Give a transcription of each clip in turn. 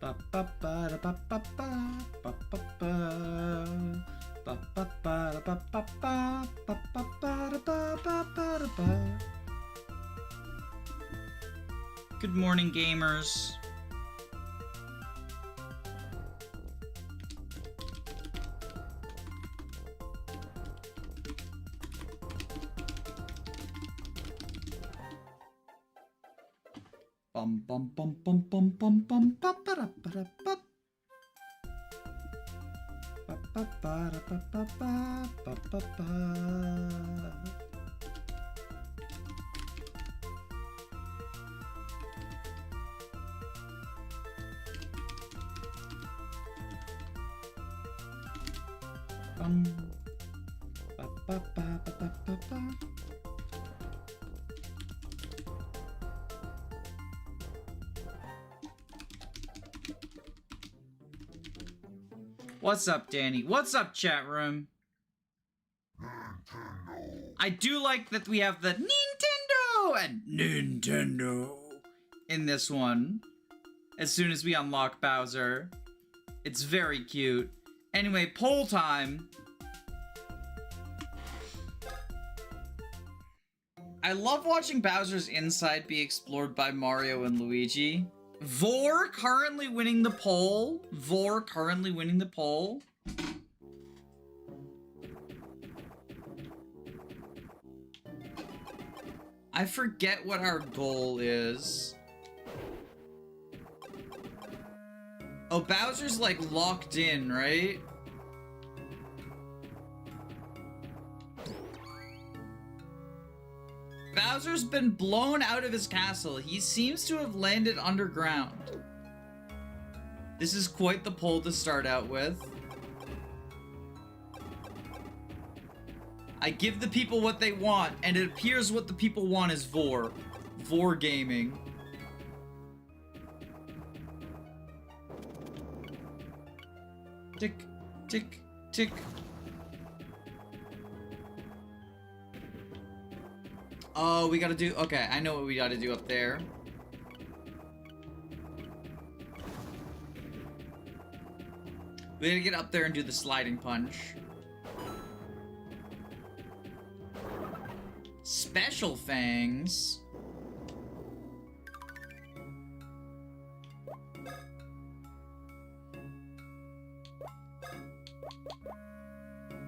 Ba ba ba da ba ba ba ba ba ba ba ba ba da ba ba ba ba ba ba da ba ba ba da ba. Good morning, gamers. Bum bum bum bum bum bum bum ba ba da ba da ba. Ba ba ba da ba ba ba ba ba ba. Bum ba ba ba ba ba ba ba. What's up, Danny? What's up, chat room? I do like that we have the Nintendo and Nintendo in this one. As soon as we unlock Bowser. It's very cute. Anyway, poll time. I love watching Bowser's inside be explored by Mario and Luigi. Vor currently winning the poll. Vor currently winning the poll. I forget what our goal is. Oh, Bowser's like locked in, right? Bowser's been blown out of his castle. He seems to have landed underground. This is quite the poll to start out with. I give the people what they want, and it appears what the people want is Vor. Vor Gaming. Tick, tick, tick. Oh, we gotta do... Okay, I know what we gotta do up there. We gotta get up there and do the sliding punch. Special fangs.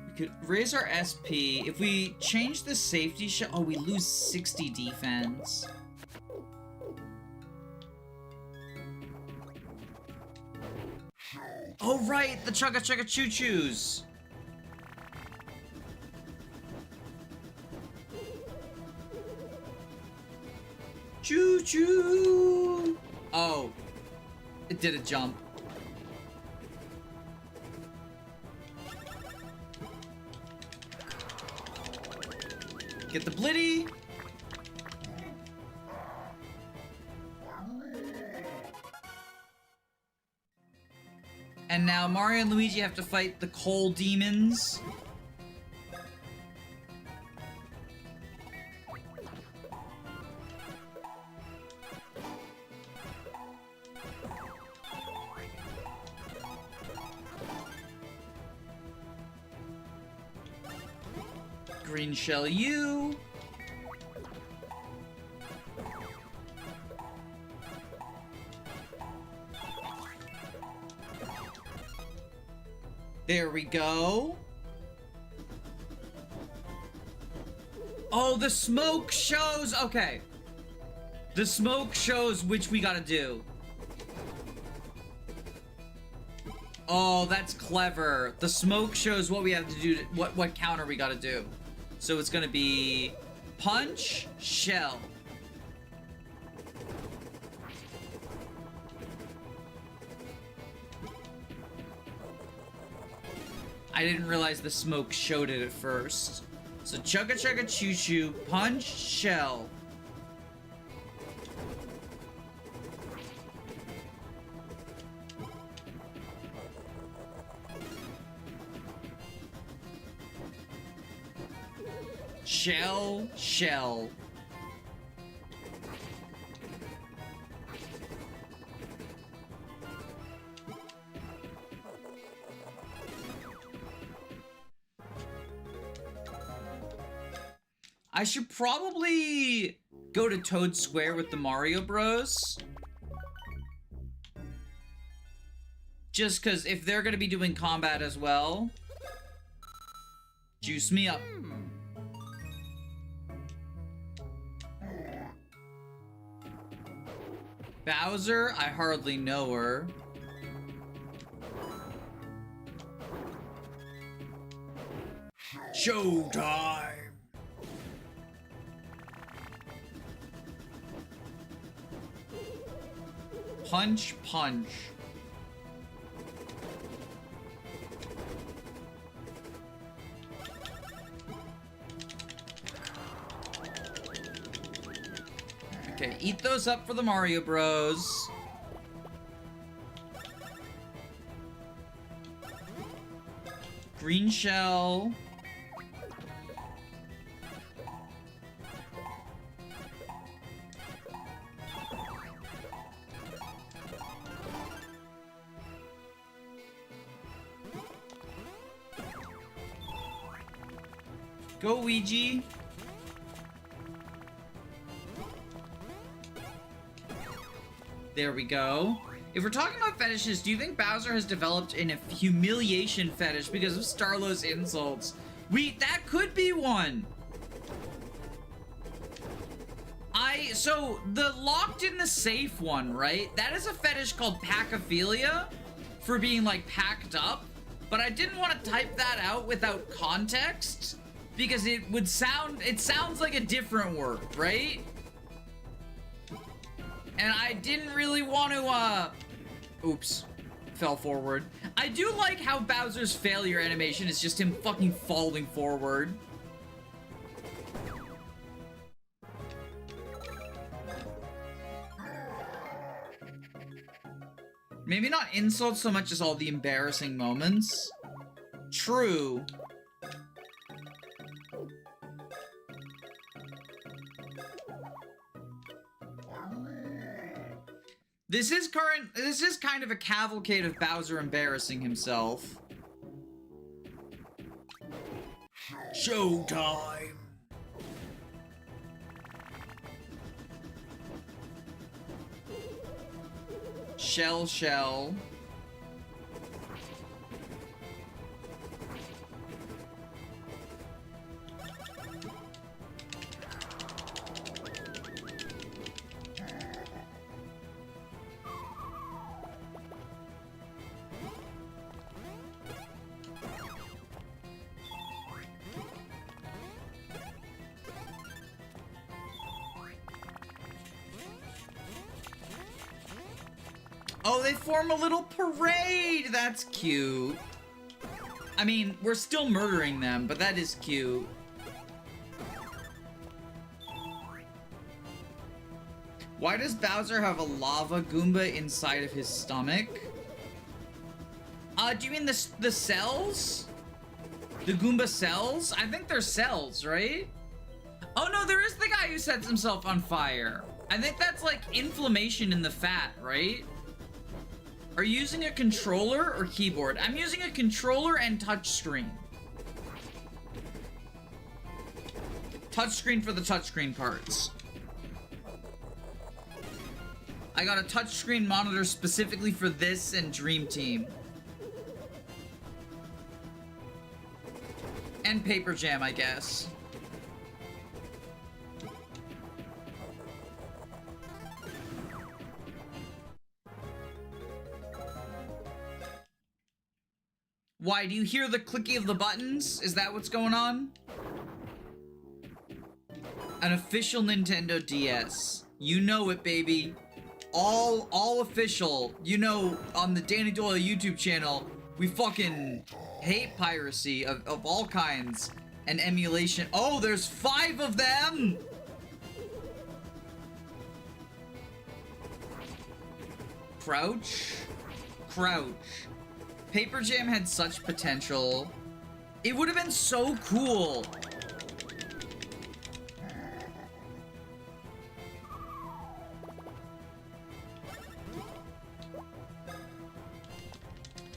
We could raise our SP. If we change the safety shot... Oh, we lose 60 defense. Oh, right! The Chugga Chugga Choo Choos! Choo Choo! Oh. It did a jump. Get the blitty! And now Mario and Luigi have to fight the coal demons. Green shell you. There we go. Oh, the smoke shows. Okay. The smoke shows which we gotta do. Oh, that's clever. The smoke shows what we have to do, what counter we gotta do. So it's gonna be punch, shell. I didn't realize the smoke showed it at first. So Chugga Chugga Choo Choo, punch, shell. Shell, shell. I should probably go to Toad Square with the Mario Bros. Just because if they're going to be doing combat as well, juice me up. Bowser, I hardly know her. Showtime! Punch, punch. Okay, eat those up for the Mario Bros. Green shell. Go, Ouija. There we go. If we're talking about fetishes, do you think Bowser has developed a humiliation fetish because of Starlow's insults? That could be one. So the locked in the safe one, right? That is a fetish called packophilia for being like packed up. But I didn't want to type that out without context because it sounds like a different word, right? And I didn't really want to, oops, fell forward. I do like how Bowser's failure animation is just him fucking falling forward. Maybe not insults so much as all the embarrassing moments. True. This is kind of a cavalcade of Bowser embarrassing himself. Showtime! Shell, shell. Oh, they form a little parade! That's cute. I mean, we're still murdering them, but that is cute. Why does Bowser have a lava Goomba inside of his stomach? Do you mean the cells? The Goomba cells? I think they're cells, right? Oh no, there is the guy who sets himself on fire. I think that's like inflammation in the fat, right? Are you using a controller or keyboard? I'm using a controller and touchscreen. Touchscreen for the touchscreen parts. I got a touchscreen monitor specifically for this and Dream Team. And Paper Jam, I guess. Why, do you hear the clicking of the buttons? Is that what's going on? An official Nintendo DS. You know it, baby. All official. You know, on the Danny Doyle YouTube channel, we fucking hate piracy of all kinds and emulation. Oh, there's 5 of them! Crouch? Crouch. Paper Jam had such potential. It would have been so cool.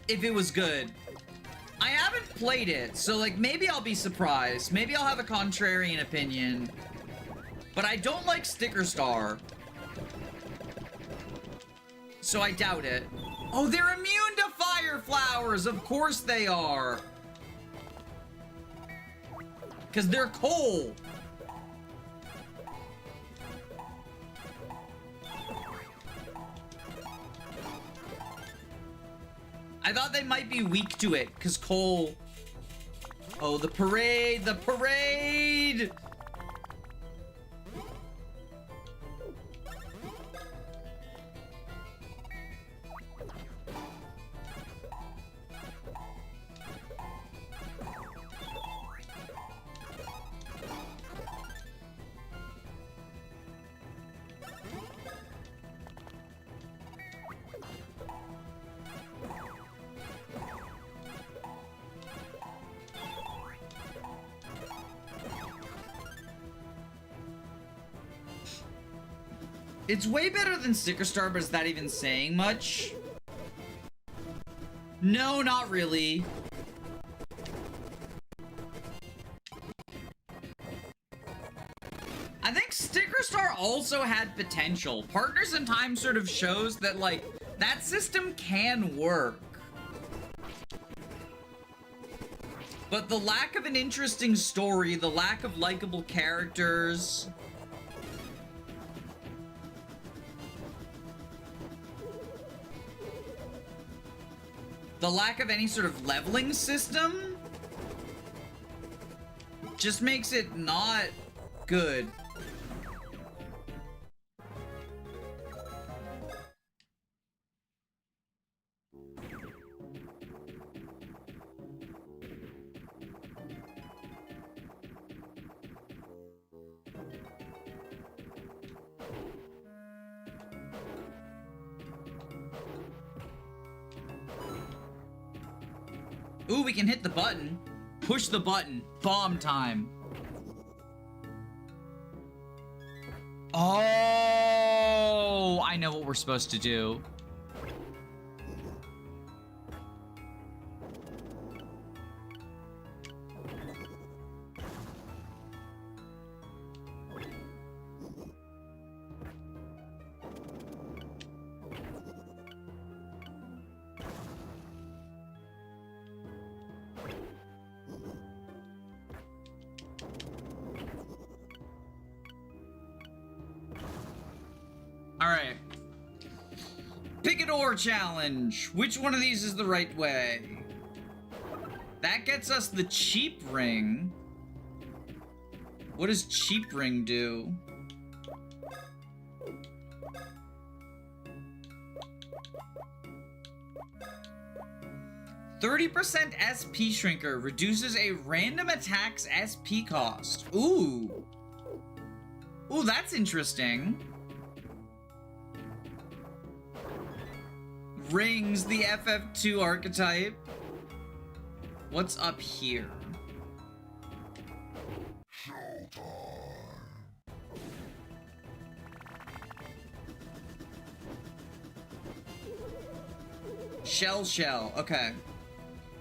If it was good. I haven't played it, so like maybe I'll be surprised. Maybe I'll have a contrarian opinion. But I don't like Sticker Star. So I doubt it. Oh, they're immune to fire flowers! Of course they are! Because they're coal! I thought they might be weak to it, because coal... Oh, the parade! The parade! It's way better than Sticker Star, but is that even saying much? No, not really. I think Sticker Star also had potential. Partners in Time sort of shows that, like, that system can work. But the lack of an interesting story, the lack of likable characters... the lack of any sort of leveling system just makes it not good. Ooh, we can hit the button. Push the button. Bomb time. Oh, I know what we're supposed to do. Alright. Pick a door challenge. Which one of these is the right way? That gets us the cheap ring. What does cheap ring do? %30 SP shrinker reduces a random attack's SP cost. Ooh. Ooh, that's interesting. Rings, the FF2 archetype. What's up here? Shell, okay.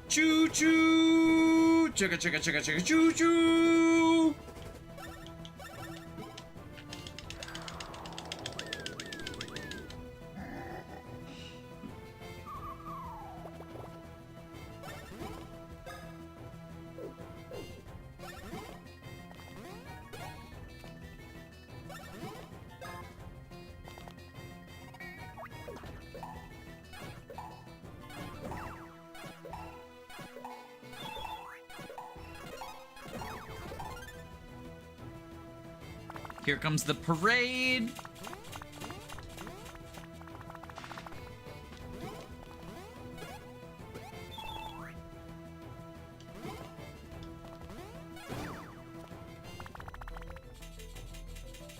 Choo choo! Chugga chugga chugga chugga choo choo! Here comes the parade.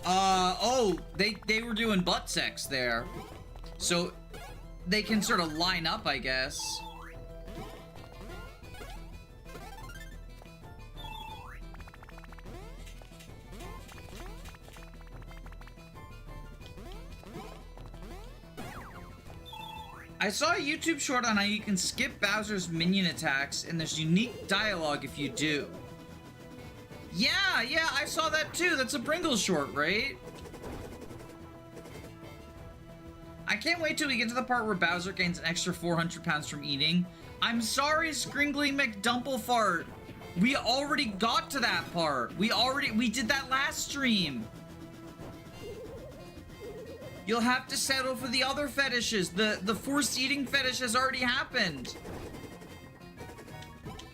Oh, they were doing butt sex there. So they can sort of line up, I guess. I saw a YouTube short on how you can skip Bowser's minion attacks, and there's unique dialogue if you do. Yeah, I saw that too. That's a Pringles short, right? I can't wait till we get to the part where Bowser gains an extra 400 pounds from eating. I'm sorry, Scringly McDumpleFart. We already got to that part. We did that last stream. You'll have to settle for the other fetishes. The forced eating fetish has already happened.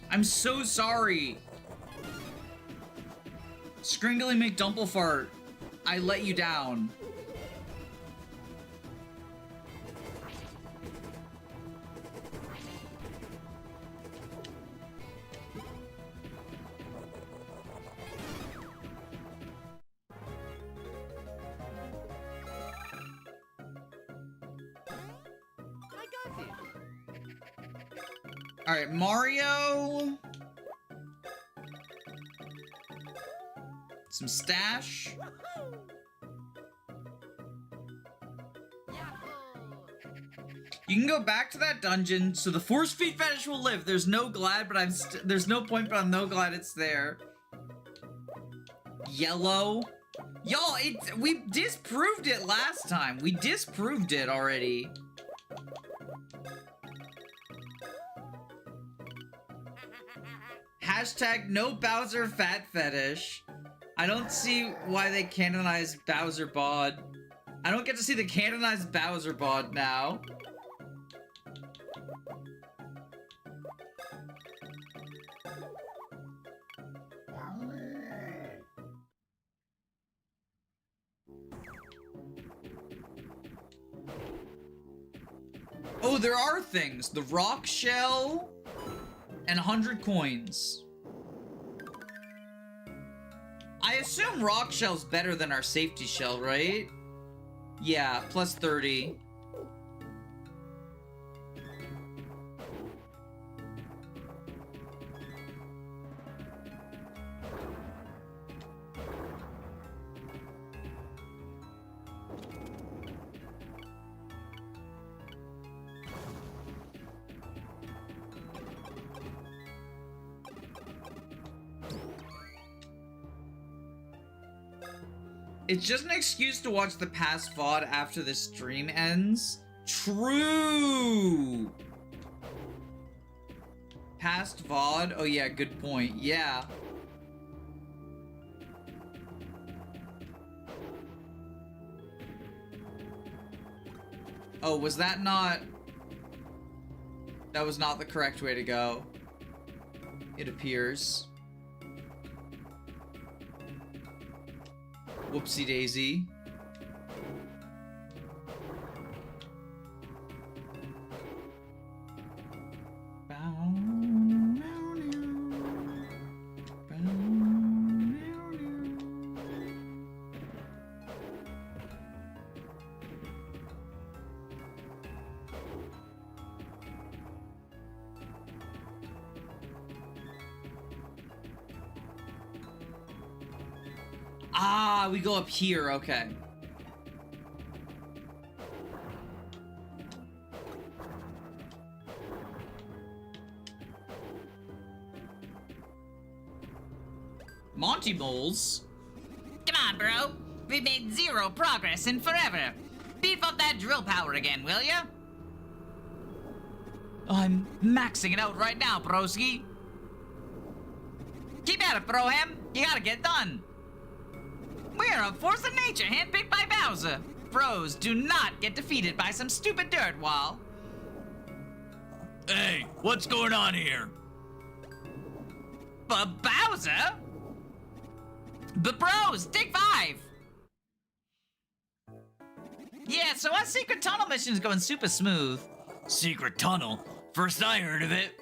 I'm so sorry. Scringly McDumpleFart, I let you down. All right, Mario. Some stash. You can go back to that dungeon, so the force feed fetish will live. There's no glad, but there's no point, but I'm no glad it's there. Yellow. Y'all, we disproved it last time. We disproved it already. Hashtag no Bowser fat fetish. I don't see why they canonized Bowser bod. I don't get to see the canonized Bowser bod now. Oh, there are things. The rock shell and 100 coins. I assume rock shell's better than our safety shell, right? Yeah, plus 30. It's just an excuse to watch the past VOD after the stream ends. True! Past VOD? Oh yeah, good point. Yeah. Oh, was that not... That was not the correct way to go. It appears. Whoopsie daisy. Ah, we go up here, okay. Monty Moles? Come on, bro. We've made zero progress in forever. Beef up that drill power again, will ya? I'm maxing it out right now, broski. Keep at it, Broham. You gotta get it done. We're a force of nature handpicked by Bowser. Bros do not get defeated by some stupid dirt wall. Hey, what's going on here? But Bowser? But bros, take 5. Yeah, so our secret tunnel mission is going super smooth. Secret tunnel? First I heard of it.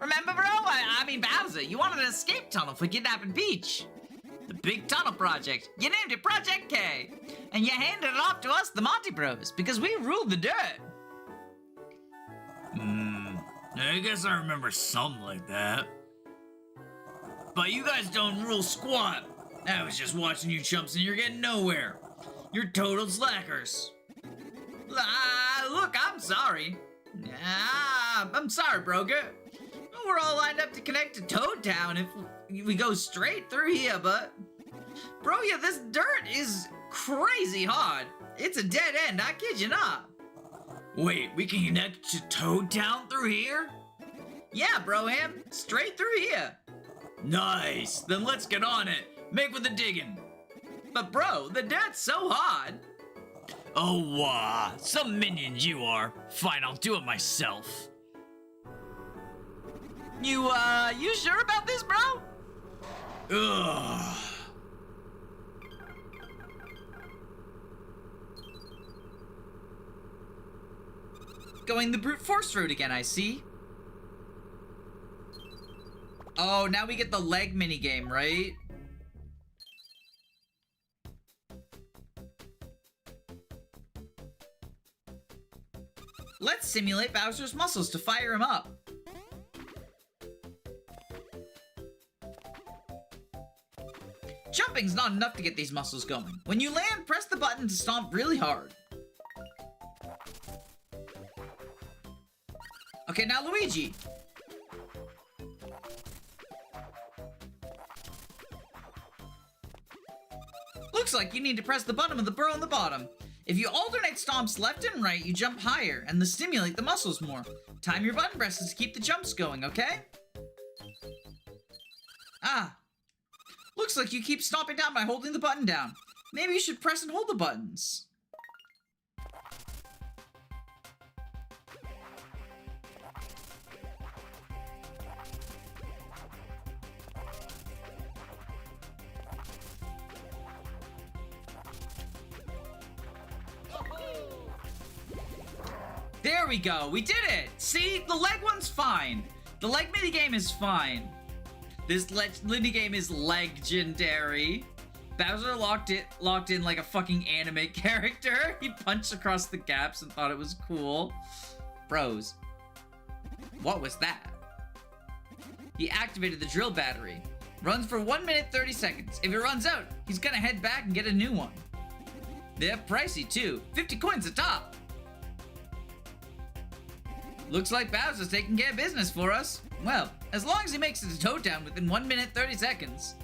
Remember, bro? I mean, Bowser, you wanted an escape tunnel for kidnapping Peach. The big tunnel project. You named it Project K. And you handed it off to us, the Monty Bros, because we ruled the dirt. I guess I remember something like that. But you guys don't rule squat. I was just watching you chumps and you're getting nowhere. You're total slackers. Look, I'm sorry. I'm sorry, Broger. We're all lined up to connect to Toad Town if we go straight through here, but... Bro, yeah, this dirt is crazy hard. It's a dead end, I kid you not. Wait, we can connect to Toad Town through here? Yeah, Broham, straight through here. Nice, then let's get on it. Make with the digging. But bro, the dirt's so hard. Oh, some minions you are. Fine, I'll do it myself. You sure about this, bro? Ugh. Going the brute force route again, I see. Oh, now we get the leg minigame, right? Let's simulate Bowser's muscles to fire him up. Jumping's not enough to get these muscles going. When you land, press the button to stomp really hard. Okay, now Luigi. Looks like you need to press the bottom of the burrow on the bottom. If you alternate stomps left and right, you jump higher and thus stimulate the muscles more. Time your button presses to keep the jumps going, okay? Looks like you keep stomping down by holding the button down. Maybe you should press and hold the buttons. There we go, we did it! See, the leg one's fine. The leg minigame is fine. This minigame is legendary. Bowser locked in like a fucking anime character. He punched across the gaps and thought it was cool. Bros, what was that? He activated the drill battery. Runs for 1 minute 30 seconds. If it runs out, he's gonna head back and get a new one. They're pricey too, 50 coins a top. Looks like Bowser's taking care of business for us. Well, as long as he makes it to Toad Town within 1 minute 30 seconds.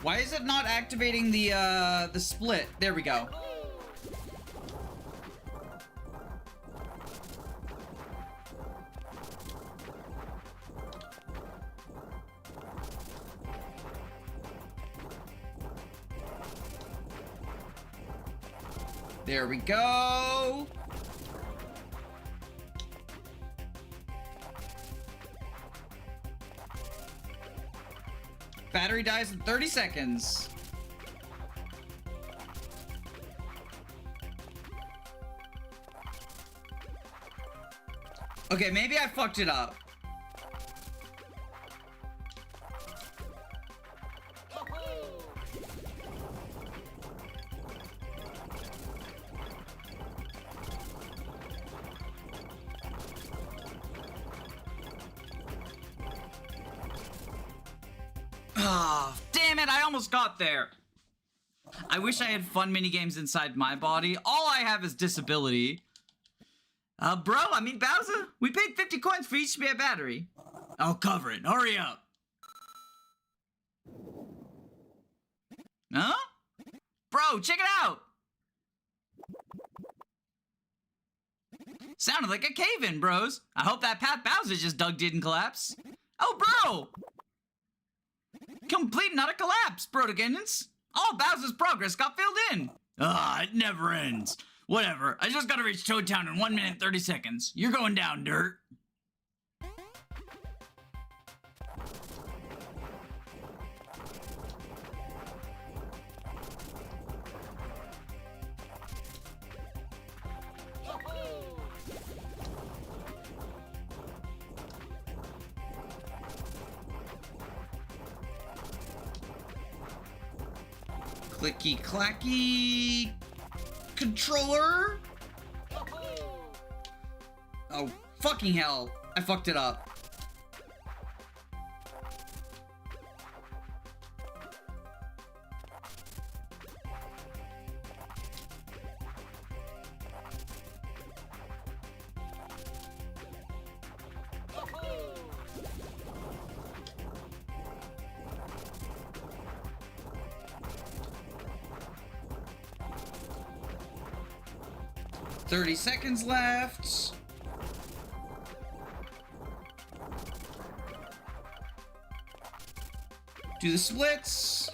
Why is it not activating the split? There we go. There we go. Battery dies in 30 seconds. Okay, maybe I fucked it up. Ah, damn it, I almost got there. I wish I had fun minigames inside my body. All I have is disability. Bowser, we paid 50 coins for each spare battery. I'll cover it. Hurry up. Huh? Bro, check it out. Sounded like a cave-in, bros. I hope that path Bowser just dug didn't collapse. Oh, bro! Complete, not a collapse, Protagonist. All Bowser's progress got filled in. It never ends. Whatever, I just gotta reach Toad Town in 1 minute 30 seconds. You're going down, Dirt. Clicky clacky controller. Oh, fucking hell. I fucked it up. $30 seconds left. Do the splits.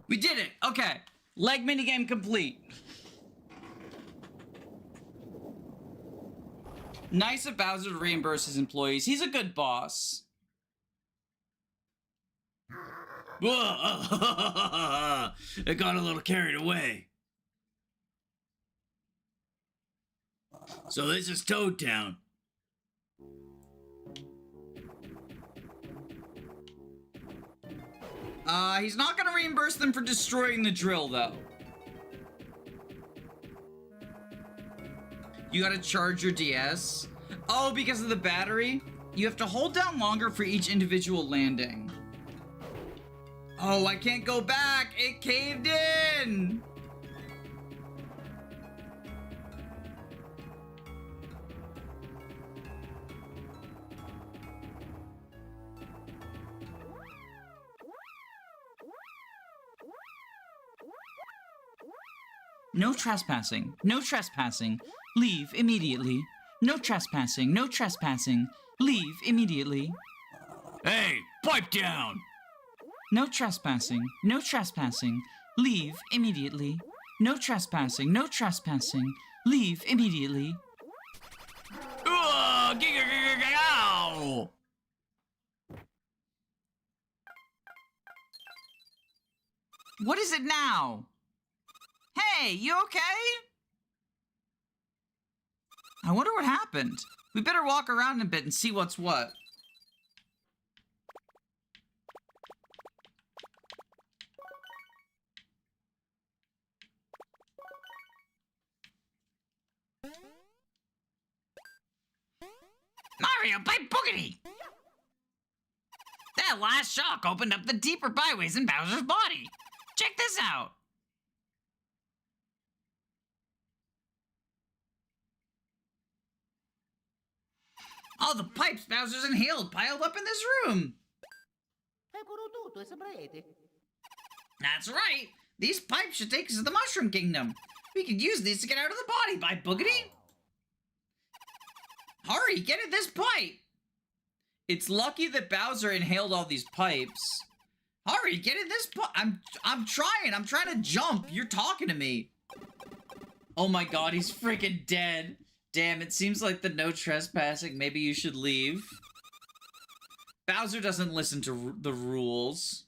We did it! Okay. Leg minigame complete. Nice of Bowser to reimburse his employees. He's a good boss. Whoa! It got a little carried away. So this is Toad Town. He's not gonna reimburse them for destroying the drill, though. You gotta charge your DS. Oh, because of the battery? You have to hold down longer for each individual landing. Oh, I can't go back! It caved in! No trespassing. No trespassing. Leave immediately. No trespassing. No trespassing. Leave immediately. Hey, pipe down! No trespassing. No trespassing. Leave immediately. No trespassing. No trespassing. Leave immediately. Ow! What is it now? Hey, you okay? I wonder what happened. We better walk around a bit and see what's what. Mario, by boogity! That last shock opened up the deeper byways in Bowser's body. Check this out. All the pipes Bowser's inhaled piled up in this room. That's right. These pipes should take us to the Mushroom Kingdom. We could use these to get out of the body, by boogity. Hurry, get in this pipe. It's lucky that Bowser inhaled all these pipes. Hurry, get in this pipe. I'm trying. I'm trying to jump. You're talking to me. Oh my god, he's freaking dead. Damn, it seems like the no trespassing. Maybe you should leave. Bowser doesn't listen to the rules.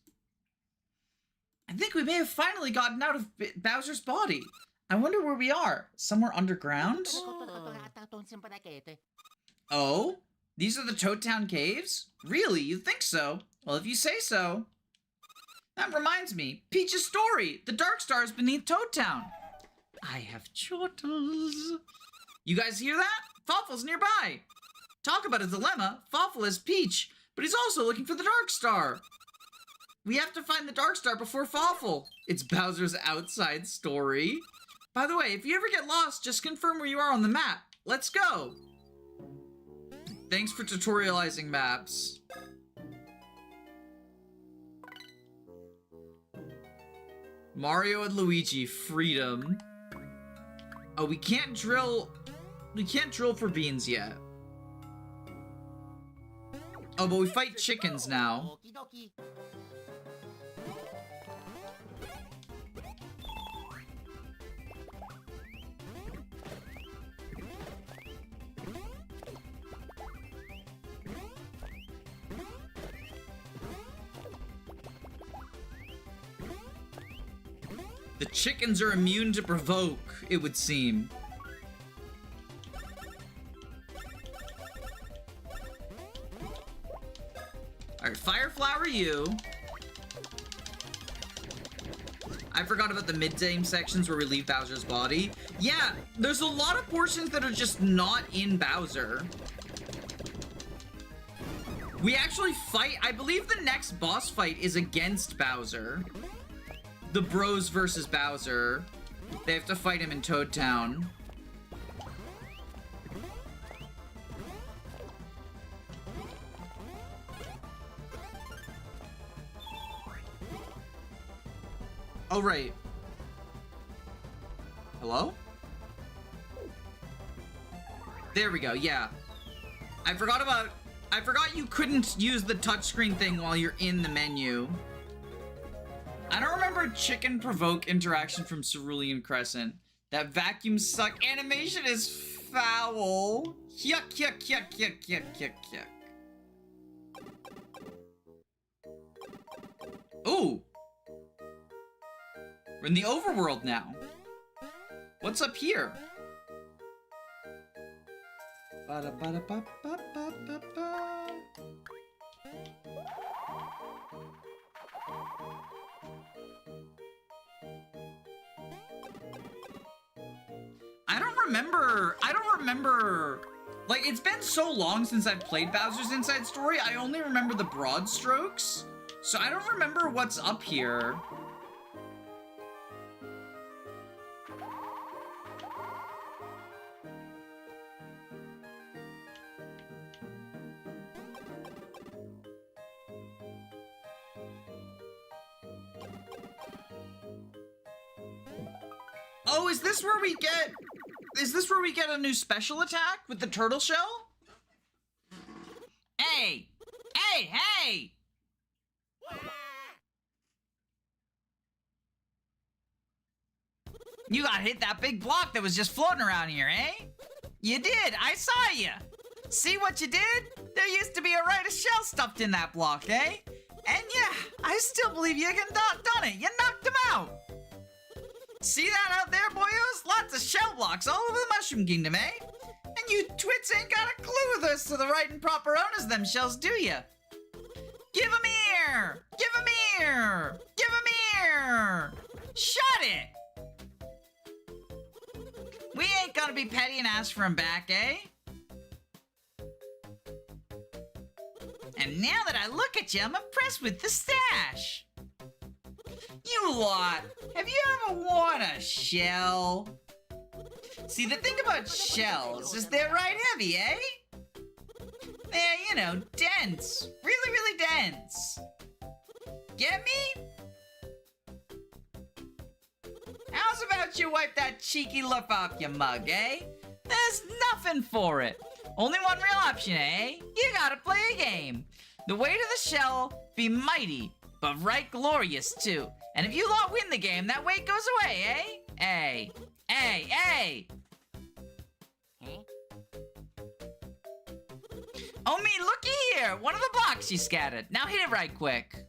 I think we may have finally gotten out of Bowser's body. I wonder where we are. Somewhere underground? Oh? These are the Toad Town caves? Really? You think so? Well, if you say so. That reminds me. Peach's story. The Dark Stars beneath Toad Town. I have chortles. You guys hear that? Fawful's nearby. Talk about a dilemma. Fawful is Peach, but he's also looking for the Dark Star. We have to find the Dark Star before Fawful. It's Bowser's outside story. By the way, if you ever get lost, just confirm where you are on the map. Let's go. Thanks for tutorializing maps. Mario and Luigi, freedom. Oh, we can't drill for beans yet. Oh, but we fight chickens now. The chickens are immune to provoke, it would seem. Alright, Fire Flower you. I forgot about the mid-game sections where we leave Bowser's body. Yeah, there's a lot of portions that are just not in Bowser. We actually fight, I believe the next boss fight is against Bowser. The Bros versus Bowser. They have to fight him in Toad Town. Oh, right. Hello? There we go, yeah. I forgot you couldn't use the touchscreen thing while you're in the menu. I don't remember chicken provoke interaction from Cerulean Crescent. That vacuum suck animation is foul. Yuck, yuck, yuck, yuck, yuck, yuck, yuck. Ooh. We're in the overworld now. What's up here? Ba-da-ba-da-ba-ba-ba-ba-ba. I don't remember, like, it's been so long since I've played Bowser's Inside Story, I only remember the broad strokes, so I don't remember what's up here. Oh, is this where we get a new special attack with the turtle shell? Hey! Hey, hey! You got hit that big block that was just floating around here, eh? You did, I saw you. See what you did? There used to be a right of shell stuffed in that block, eh? And yeah, I still believe you can done it. You knocked him out. See that out there, boyos? Lots of shell blocks all over the Mushroom Kingdom, eh? And you twits ain't got a clue as to the right and proper owners of them shells, do ya? Give 'em here! Give 'em here! Give 'em here! Shut it! We ain't gonna be petty and ask for 'em back, eh? And now that I look at you, I'm impressed with the stash. You lot, have you ever worn a shell? See, the thing about shells is they're right heavy, eh? They're, you know, dense. Really, really dense. Get me? How's about you wipe that cheeky look off your mug, eh? There's nothing for it. Only one real option, eh? You gotta play a game. The weight of the shell be mighty, but right glorious, too. And if you lot win the game, that weight goes away, eh? Hey, hey, hey! Oh me, looky here! One of the blocks you scattered. Now hit it right quick.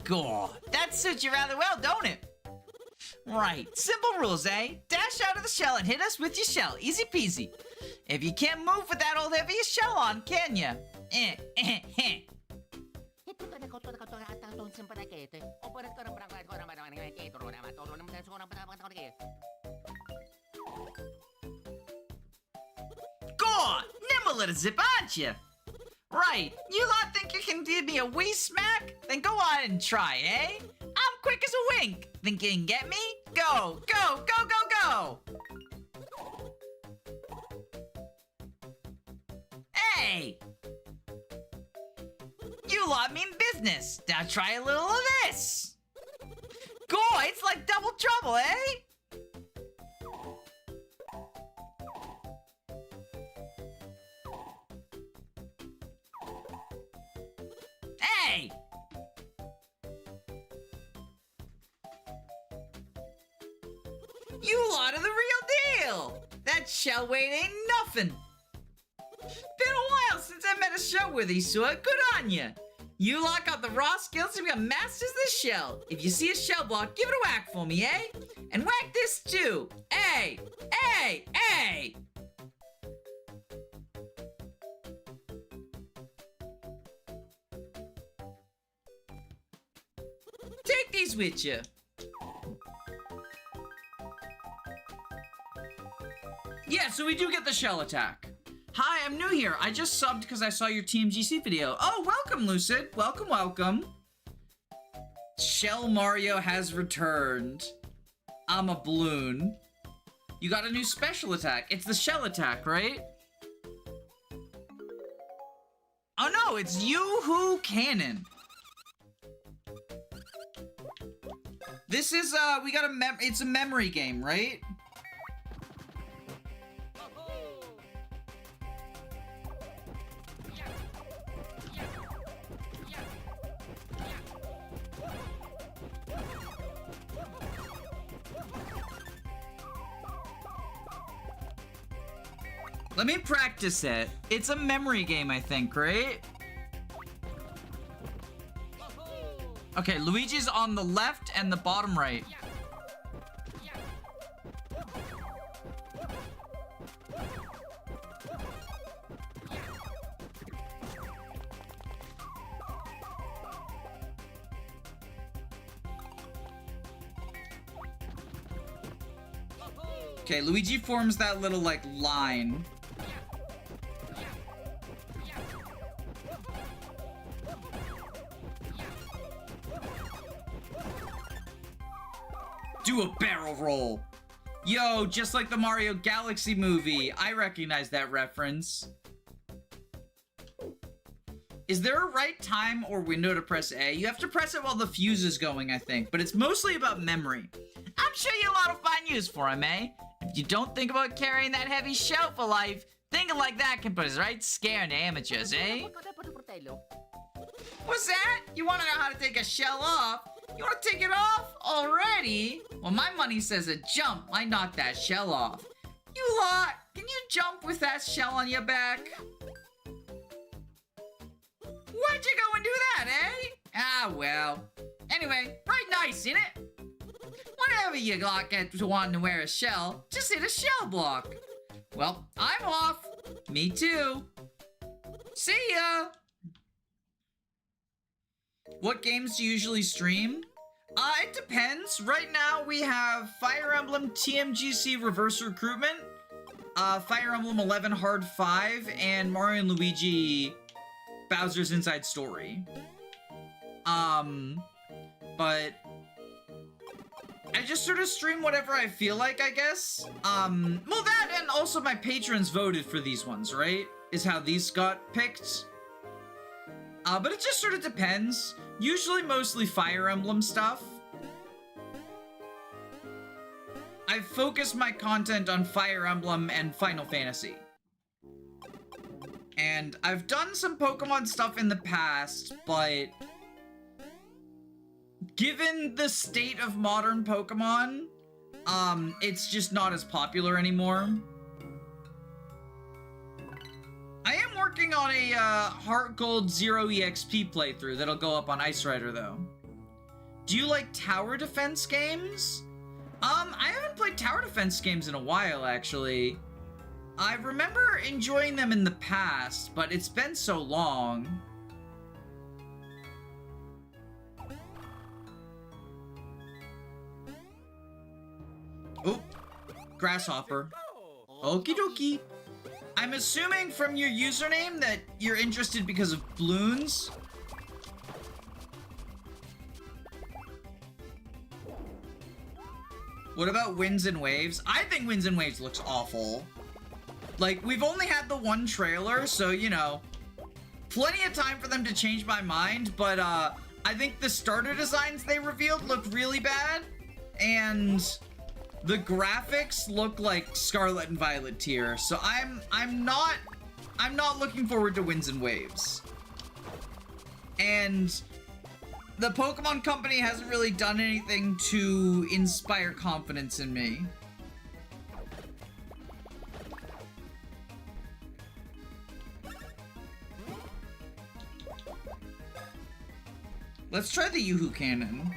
Gaw, that suits you rather well, don't it? Right, simple rules, eh? Dash out of the shell and hit us with your shell. Easy peasy. If you can't move with that old heavy shell on, can ya? Gaw, nimble little zip, aren't you? Right, you lot think you can give me a wee smack? Then go on and try, eh? I'm quick as a wink. Think you can get me? Go, go, go, go, go! Hey! You lot mean business. Now try a little of this. Go, it's like double trouble, eh? Hey! You lot are the real deal! That shell weight ain't nothing! Been a while since I met a show with you, so good on ya! You lock out the raw skills to become masters of the shell. If you see a shell block, give it a whack for me, eh? And whack this too. Hey! Hey! Hey! Take these with you. Yeah, so we do get the shell attack. Hi, I'm new here. I just subbed because I saw your TMGC video. Oh, welcome, Lucid. Welcome, welcome. Shell Mario has returned. I'm a balloon. You got a new special attack. It's the shell attack, right? Oh no, it's Yoo-Hoo Cannon. This is, we got it's a memory game, right? Let me practice it. It's a memory game, I think, right? Okay, Luigi's on the left and the bottom right. Okay, Luigi forms that little, like, line. Do a barrel roll. Yo, just like the Mario Galaxy movie. I recognize that reference. Is there a right time or window to press A? You have to press it while the fuse is going, I think. But it's mostly about memory. I'm sure you'll a lot of fine use for him, eh? If you don't think about carrying that heavy shell for life, thinking like that can put us right scaring amateurs, eh? What's that? You want to know how to take a shell off? You want to take it off already? Well, my money says a jump. I knocked that shell off. You lot, can you jump with that shell on your back? Why'd you go and do that, eh? Ah, well. Anyway, right nice, innit? Whenever you lot get to wanting to wear a shell, just hit a shell block. Well, I'm off. Me too. See ya. What games do you usually stream? It depends. Right now we have Fire Emblem TMGC Reverse Recruitment, Fire Emblem 11 Hard 5, and Mario and Luigi Bowser's Inside Story. But I just sort of stream whatever I feel like, I guess. Well, that and also my patrons voted for these ones, right? Is how these got picked. But it just sort of depends. Usually mostly Fire Emblem stuff. I've focused my content on Fire Emblem and Final Fantasy. And I've done some Pokemon stuff in the past, but given the state of modern Pokemon, it's just not as popular anymore. I am working on a Heart Gold Zero EXP playthrough that'll go up on Ice Rider, though. Do you like tower defense games? I haven't played tower defense games in a while, actually. I remember enjoying them in the past, but it's been so long. Oh, grasshopper. Okie dokie. I'm assuming from your username that you're interested because of balloons. What about Winds and Waves? I think Winds and Waves looks awful. Like, we've only had the one trailer, so, you know, plenty of time for them to change my mind, but, I think the starter designs they revealed look really bad, and the graphics look like Scarlet and Violet tier, so I'm not looking forward to Winds and Waves. And the Pokemon Company hasn't really done anything to inspire confidence in me. Let's try the Yoo-Hoo Cannon.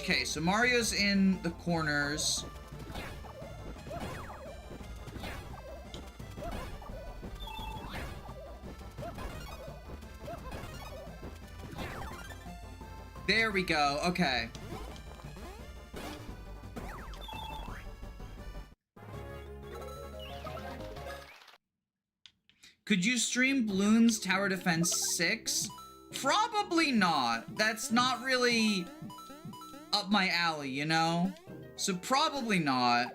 Okay, so Mario's in the corners. There we go, okay. Could you stream Bloons Tower Defense 6? Probably not. That's not really up my alley, you know? So probably not.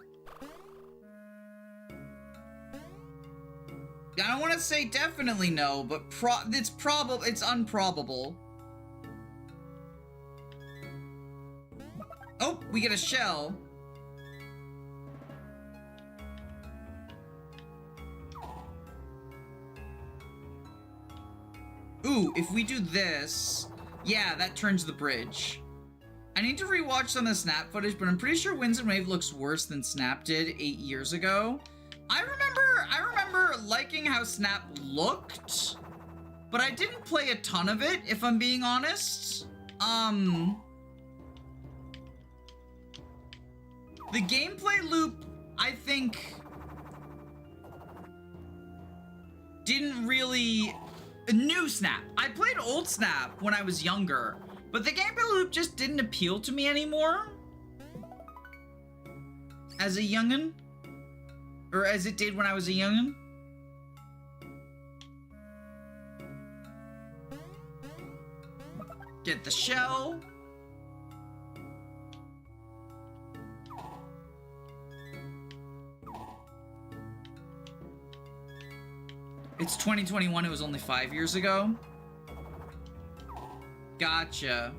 I don't want to say definitely no, but it's unprobable. Oh, we get a shell. Ooh, if we do this, yeah, that turns the bridge. I need to rewatch some of the Snap footage, but I'm pretty sure Winds and Wave looks worse than Snap did 8 years ago. I remember liking how Snap looked, but I didn't play a ton of it, if I'm being honest. The gameplay loop, I think, didn't really... New Snap. I played old Snap when I was younger, but the gameplay loop just didn't appeal to me anymore. As a youngin'. Or as it did when I was a youngin'. Get the shell. It's 2021, it was only 5 years ago. Gotcha.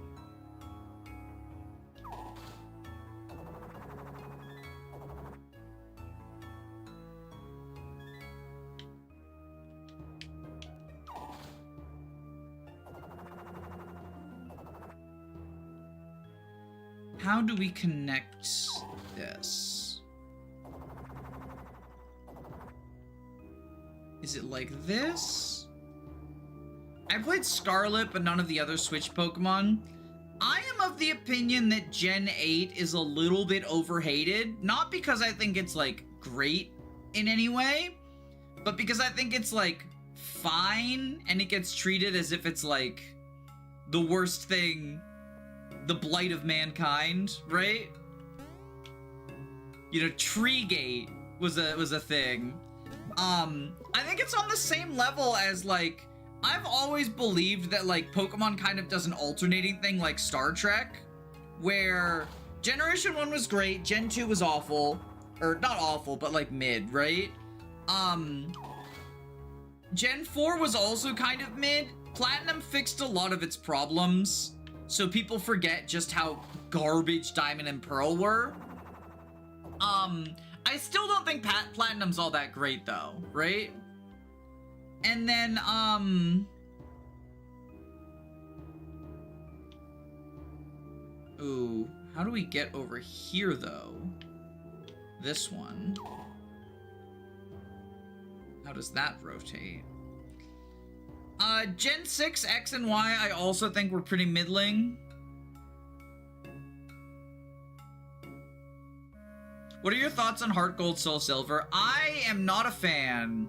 How do we connect this? Is it like this? I played Scarlet, but none of the other Switch Pokemon. I am of the opinion that Gen 8 is a little bit overhated. Not because I think it's, like, great in any way, but because I think it's, like, fine, and it gets treated as if it's, like, the worst thing, the blight of mankind, right? You know, Treegate was a thing. I think it's on the same level as, like, I've always believed that, like, Pokemon kind of does an alternating thing like Star Trek, where Generation 1 was great, Gen 2 was awful, or not awful, but, like, mid, right? Gen 4 was also kind of mid. Platinum fixed a lot of its problems, so people forget just how garbage Diamond and Pearl were. I still don't think Platinum's all that great, though, right? And then, ooh, how do we get over here, though? This one. How does that rotate? Gen 6, X and Y, I also think were pretty middling. What are your thoughts on Heart Gold, Soul Silver? I am not a fan.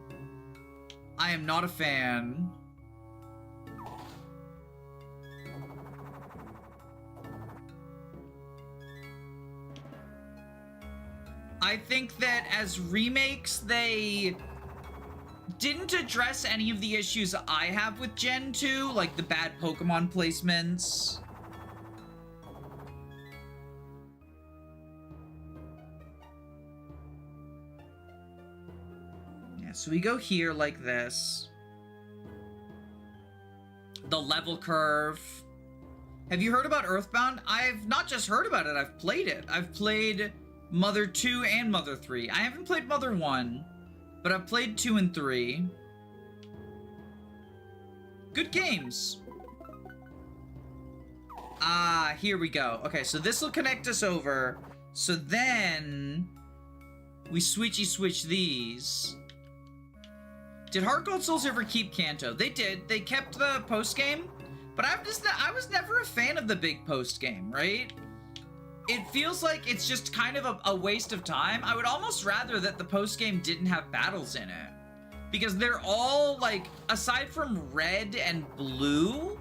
I am not a fan. I think that as remakes, they didn't address any of the issues I have with Gen 2, like the bad Pokemon placements. So we go here like this. The level curve. Have you heard about Earthbound? I've not just heard about it, I've played it. I've played Mother 2 and Mother 3. I haven't played Mother 1, but I've played 2 and 3. Good games. Ah, here we go. Okay, so this will connect us over. So then we switch these Did Heart Gold Soul Silver keep Kanto? They did. They kept the post game, but I was never a fan of the big post game, right? It feels like it's just kind of a waste of time. I would almost rather that the post game didn't have battles in it, because they're all like, aside from red and blue,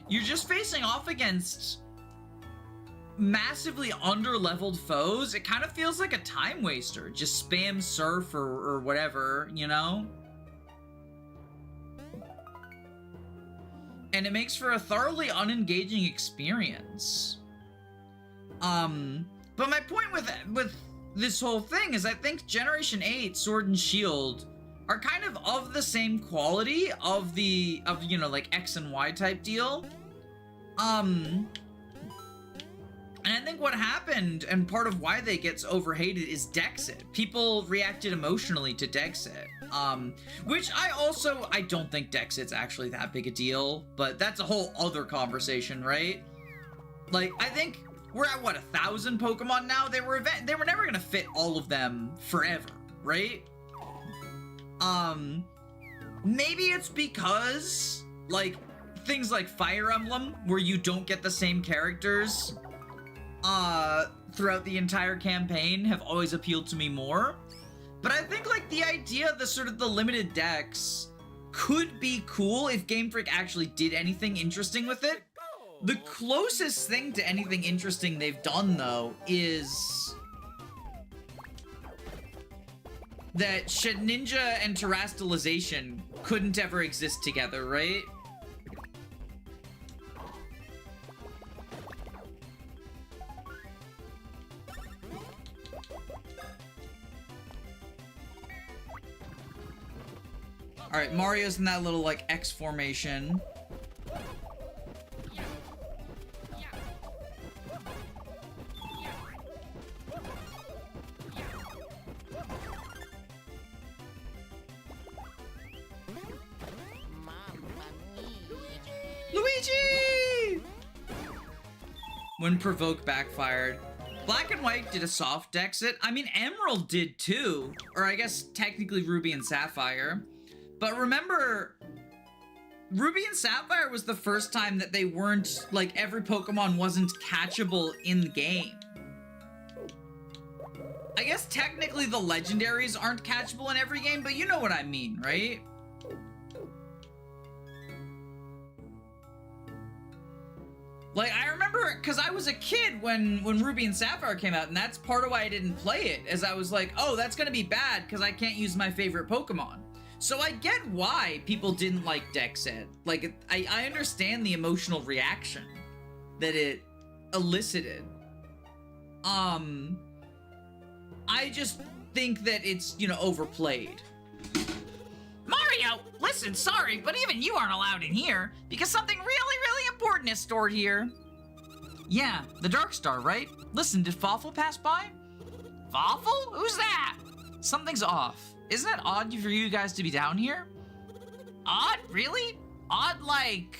you're just facing off against massively under-leveled foes. It kind of feels like a time waster. Just spam surf or whatever, you know? And it makes for a thoroughly unengaging experience. But my point with this whole thing is I think Generation 8 Sword and Shield are kind of the same quality of you know, like X and Y type deal. And I think what happened, and part of why they get overhated, is Dexit. People reacted emotionally to Dexit. Which I don't think Dexit's actually that big a deal, but that's a whole other conversation, right? Like, I think we're at, what, 1,000 Pokemon now? They were never gonna fit all of them forever, right? Maybe it's because, like, things like Fire Emblem, where you don't get the same characters throughout the entire campaign, have always appealed to me more. But I think, like, the idea of the limited decks could be cool if Game Freak actually did anything interesting with it. The closest thing to anything interesting they've done, though, is that Shedinja and Terastallization couldn't ever exist together, right? Alright, Mario's in that little, like, X formation. Luigi! When Provoke backfired. Black and White did a soft exit. I mean, Emerald did too. Or I guess technically Ruby and Sapphire. But remember, Ruby and Sapphire was the first time that they weren't, like, every Pokemon wasn't catchable in the game. I guess technically the legendaries aren't catchable in every game, but you know what I mean, right? Like, I remember, because I was a kid when Ruby and Sapphire came out, and that's part of why I didn't play it, as I was like, oh, that's gonna be bad, because I can't use my favorite Pokemon. So I get why people didn't like Dexit. Like, I understand the emotional reaction that it elicited. I just think that it's, you know, overplayed. Mario, listen, sorry, but even you aren't allowed in here, because something really, really important is stored here. Yeah, the Dark Star, right? Listen, did Fawful pass by? Fawful? Who's that? Something's off. Isn't it odd for you guys to be down here? Odd? Really? Odd like...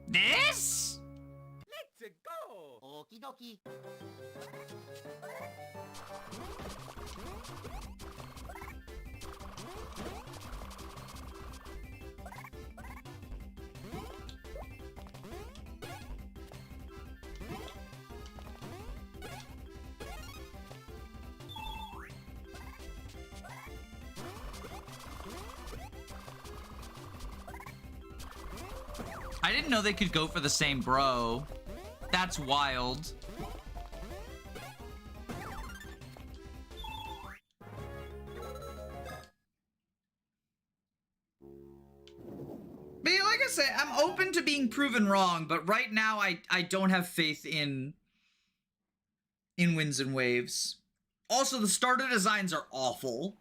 this? Let's go! Okie dokie. I didn't know they could go for the same bro. That's wild. But yeah, like I say, I'm open to being proven wrong, but right now I don't have faith in Winds and Waves. Also, the starter designs are awful.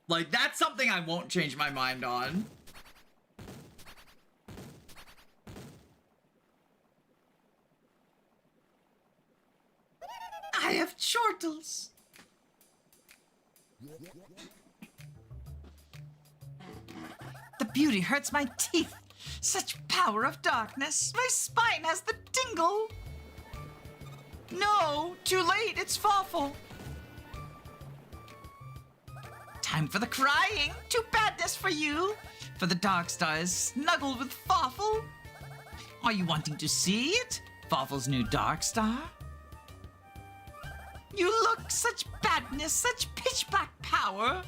Like, that's something I won't change my mind on. I have chortles. The beauty hurts my teeth. Such power of darkness. My spine has the tingle. No, too late. It's Fawful. Time for the crying. Too badness for you. For the Dark Star is snuggled with Fawful. Are you wanting to see it? Fawful's new Dark Star? You look such badness, such pitch black power.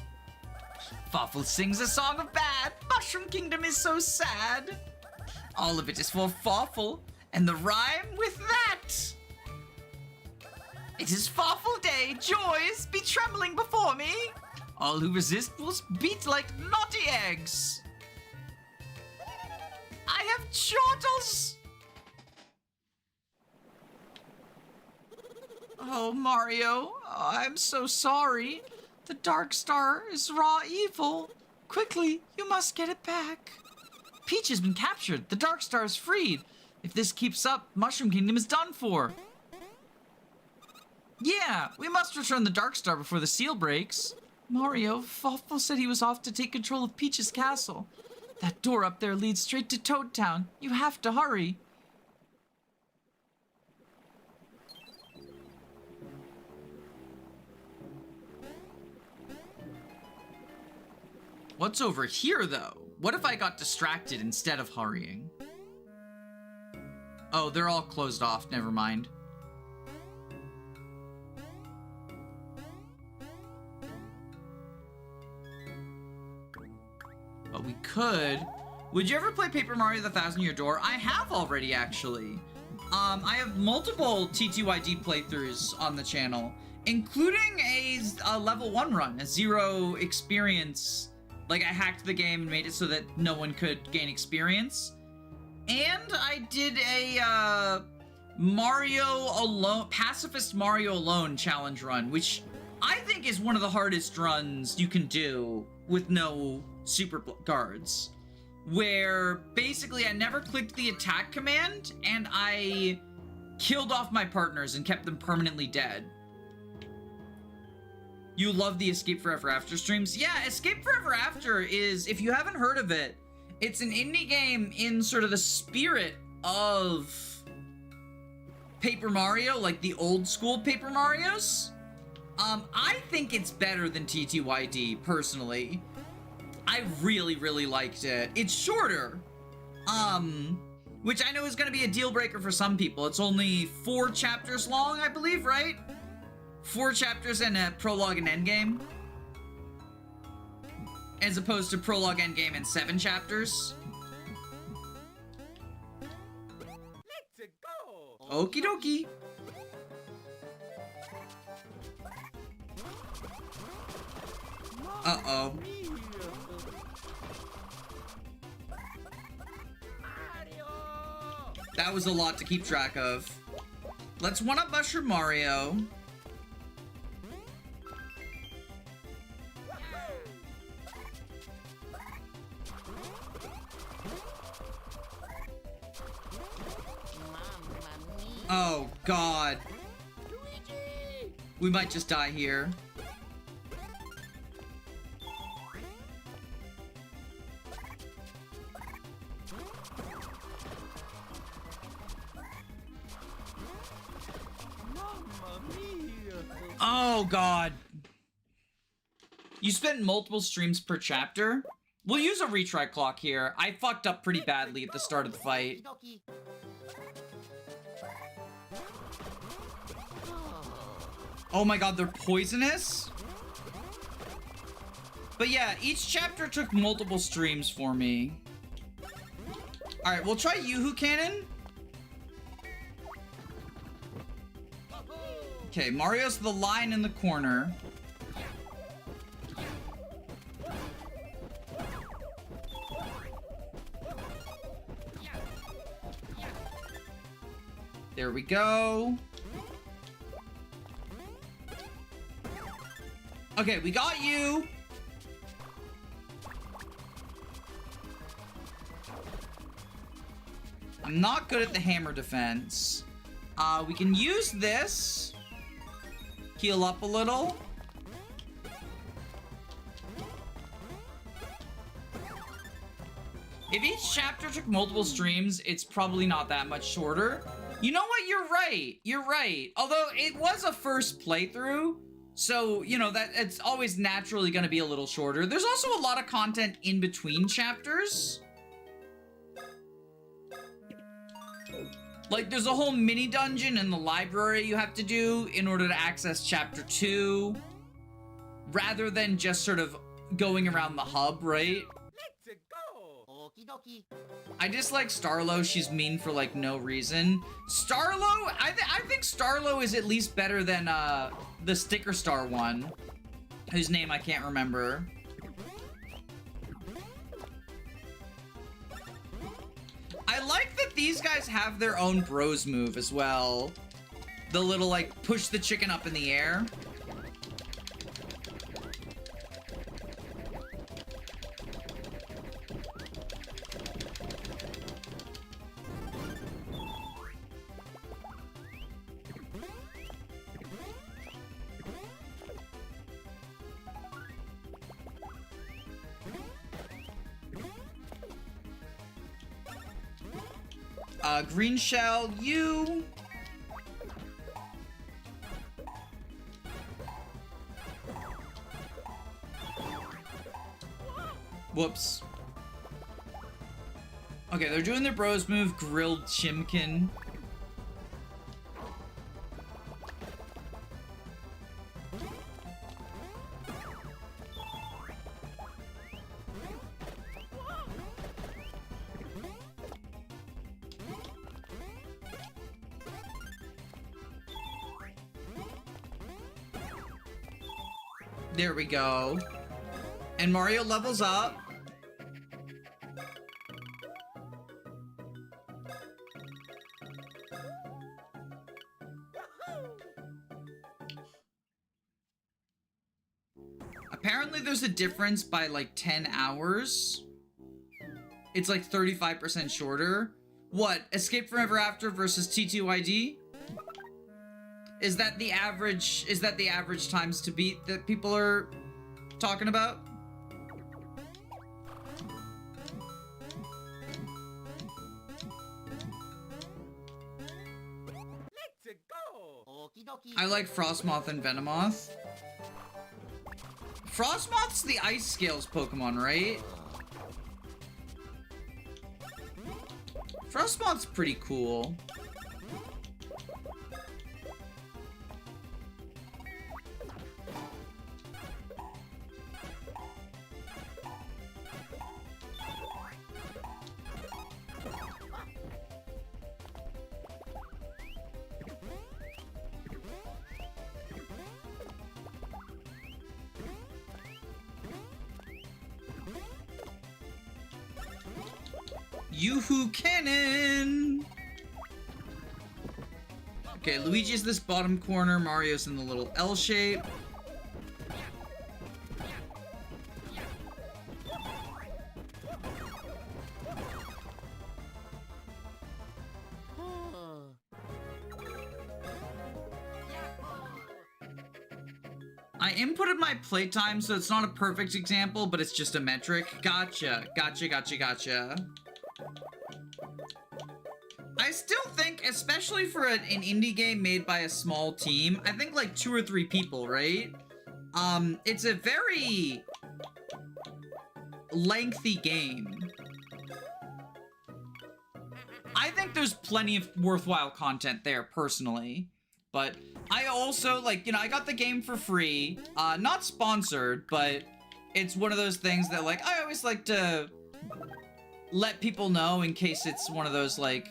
Fawful sings a song of bad. Mushroom Kingdom is so sad. All of it is for Fawful, and the rhyme with that. It is Fawful Day, joys be trembling before me. All who resist will beat like naughty eggs. I have chortles. Oh, Mario, I'm so sorry. The Dark Star is raw evil. Quickly, you must get it back. Peach has been captured. The Dark Star is freed. If this keeps up, Mushroom Kingdom is done for. Yeah, we must return the Dark Star before the seal breaks. Mario, Fawful said he was off to take control of Peach's castle. That door up there leads straight to Toad Town. You have to hurry. What's over here, though? What if I got distracted instead of hurrying? Oh, they're all closed off. Never mind. But we could... Would you ever play Paper Mario the Thousand-Year Door? I have already, actually. I have multiple TTYD playthroughs on the channel, including a level 1 run, a 0 experience. Like, I hacked the game and made it so that no one could gain experience. And I did a Mario Alone, Pacifist Mario Alone challenge run, which I think is one of the hardest runs you can do with no super guards. Where basically I never clicked the attack command and I killed off my partners and kept them permanently dead. You love the Escape Forever After streams? Yeah, Escape Forever After is, if you haven't heard of it, it's an indie game in sort of the spirit of Paper Mario, like the old school Paper Marios. I think it's better than TTYD, personally. I really, really liked it. It's shorter, which I know is going to be a deal breaker for some people. It's only 4 chapters long, I believe, right? 4 chapters and a prologue and endgame, as opposed to prologue, endgame, and 7 chapters. Let's go. Okie dokie. Uh-oh. That was a lot to keep track of. Let's one-up Mushroom Mario. Oh, God. We might just die here. Oh, God. You spent multiple streams per chapter? We'll use a retry clock here. I fucked up pretty badly at the start of the fight. Oh my God, they're poisonous? But yeah, each chapter took multiple streams for me. Alright, we'll try Yoo-Hoo Cannon. Okay, Mario's the line in the corner. There we go. Okay, we got you. I'm not good at the hammer defense. We can use this. Heal up a little. If each chapter took multiple streams, it's probably not that much shorter. You know what? You're right. You're right. Although it was a first playthrough, So, you know, that it's always naturally going to be a little shorter. There's also a lot of content in between chapters. Like, there's a whole mini dungeon in the library you have to do in order to access chapter 2. Rather than just sort of going around the hub, right? Let's go. Okie dokie. I dislike Starlo. She's mean for, like, no reason. Starlo? I think Starlo is at least better than, the Sticker Star one. Whose name I can't remember. I like that these guys have their own bros move as well. The little, like, push the chicken up in the air. Green shell, you. Whoops. Okay, they're doing their bros move, grilled chimkin. There we go. And Mario levels up. Apparently there's a difference by like 10 hours. It's like 35% shorter. What? Escape from Ever After versus T2ID? Is that the average times to beat that people are talking about? Let's go. Okie dokie. I like Frostmoth and Venomoth. Frostmoth's the Ice Scales Pokemon, right? Frostmoth's pretty cool. Yoo-hoo cannon! Okay, Luigi's this bottom corner, Mario's in the little L shape. I inputted my playtime, so it's not a perfect example, but it's just a metric. Gotcha. Gotcha. I still think, especially for an indie game made by a small team, I think like 2 or 3 people, right? It's a very lengthy game. I think there's plenty of worthwhile content there, personally. But I also, like, you know, I got the game for free. Not sponsored, but it's one of those things that, like, I always like to let people know in case it's one of those, like,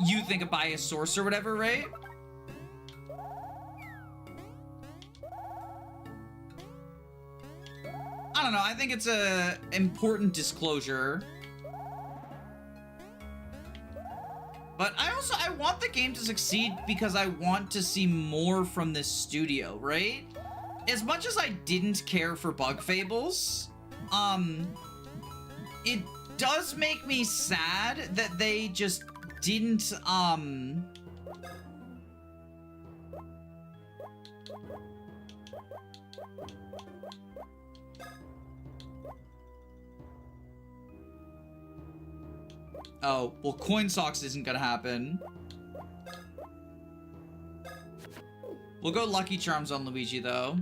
you think a biased source or whatever, right? I don't know, I think it's a important disclosure. But I want the game to succeed because I want to see more from this studio, right? As much as I didn't care for Bug Fables, it does make me sad that they just didn't, oh, well, Coin Socks isn't gonna happen. We'll go Lucky Charms on Luigi, though.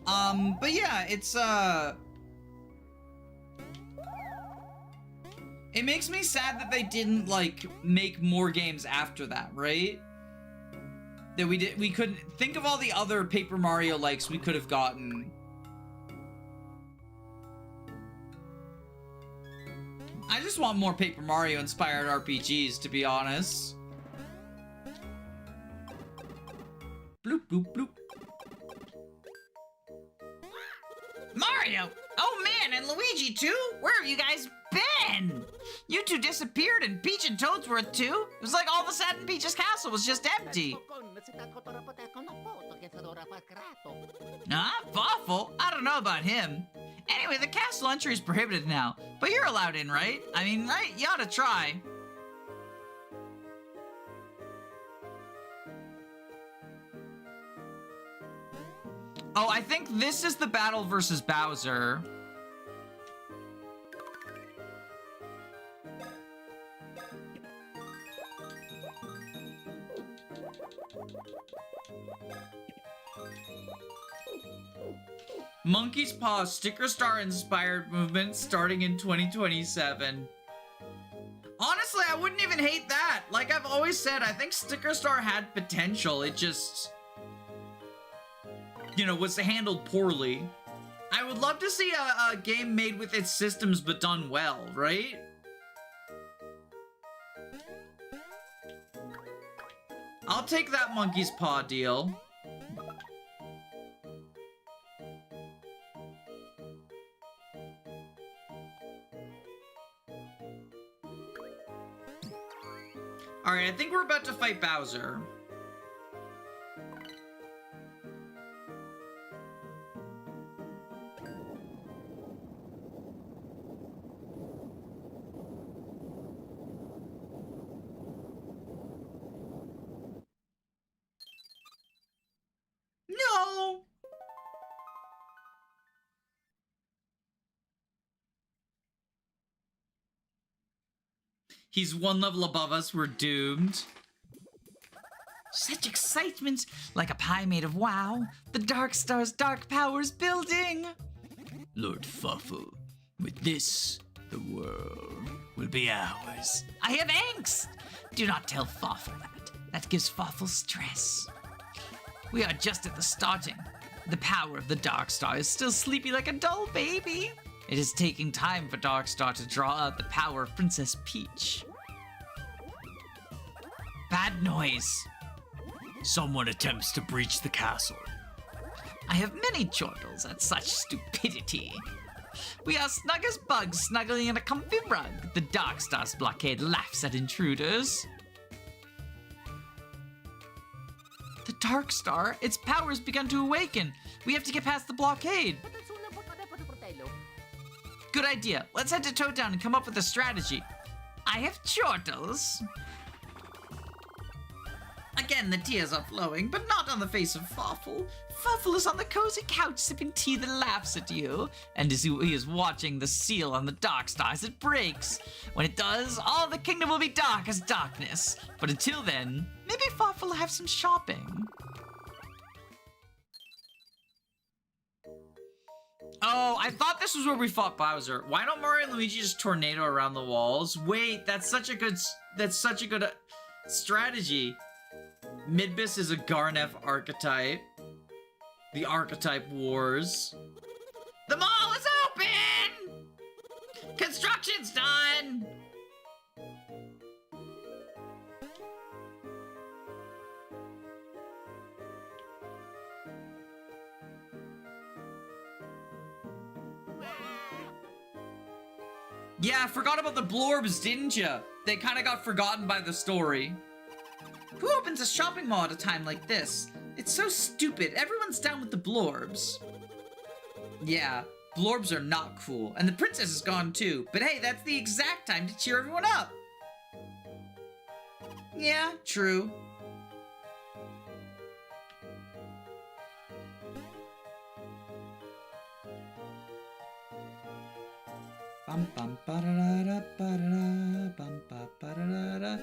But yeah, it's, it makes me sad that they didn't, like, make more games after that, right? That we couldn't think of all the other Paper Mario likes we could have gotten. I just want more Paper Mario inspired RPGs, to be honest. Bloop, bloop, bloop. Mario! Oh man, and Luigi too? Where have you guys been? You two disappeared and Peach and Toadsworth too? It was like all of a sudden Peach's castle was just empty. Fawful? I don't know about him. Anyway, the castle entry is prohibited now, but you're allowed in, right? I mean, right? You ought to try. Oh, I think this is the battle versus Bowser. Monkey's Paw Sticker Star inspired movement starting in 2027. Honestly, I wouldn't even hate that. Like I've always said, I think Sticker Star had potential. It just, you know, was handled poorly. I would love to see a game made with its systems but done well, right? I'll take that Monkey's Paw deal. Alright, I think we're about to fight Bowser. No! He's one level above us, we're doomed. Such excitement, like a pie made of wow. The Dark Star's dark powers building. Lord Fawful, with this, the world will be ours. I have angst. Do not tell Fawful that. That gives Fawful stress. We are just at the starting. The power of the Dark Star is still sleepy like a dull baby. It is taking time for Dark Star to draw out the power of Princess Peach. Bad noise. Someone attempts to breach the castle. I have many chortles at such stupidity. We are snug as bugs snuggling in a comfy rug. The Dark Star's blockade laughs at intruders. The Dark Star, its powers begun to awaken. We have to get past the blockade. Good idea. Let's head to Toadtown and come up with a strategy. I have chortles. Again, the tears are flowing, but not on the face of Fawful. Fawful is on the cozy couch sipping tea that laughs at you, and he is watching the seal on the Dark Star as it breaks. When it does, all the kingdom will be dark as darkness. But until then, maybe Fawful will have some shopping. Oh, I thought this was where we fought Bowser. Why don't Mario and Luigi just tornado around the walls? Wait, that's such a good strategy. Midbus is a Garnef archetype. The Archetype Wars. The mall is open! Construction's done! Yeah, I forgot about the Blorbs, didn't ya? They kind of got forgotten by the story. Who opens a shopping mall at a time like this? It's so stupid. Everyone's down with the Blorbs. Yeah, Blorbs are not cool. And the princess is gone too. But hey, that's the exact time to cheer everyone up. Yeah, true. Bum bum ba da da ba da bum ba ba da da.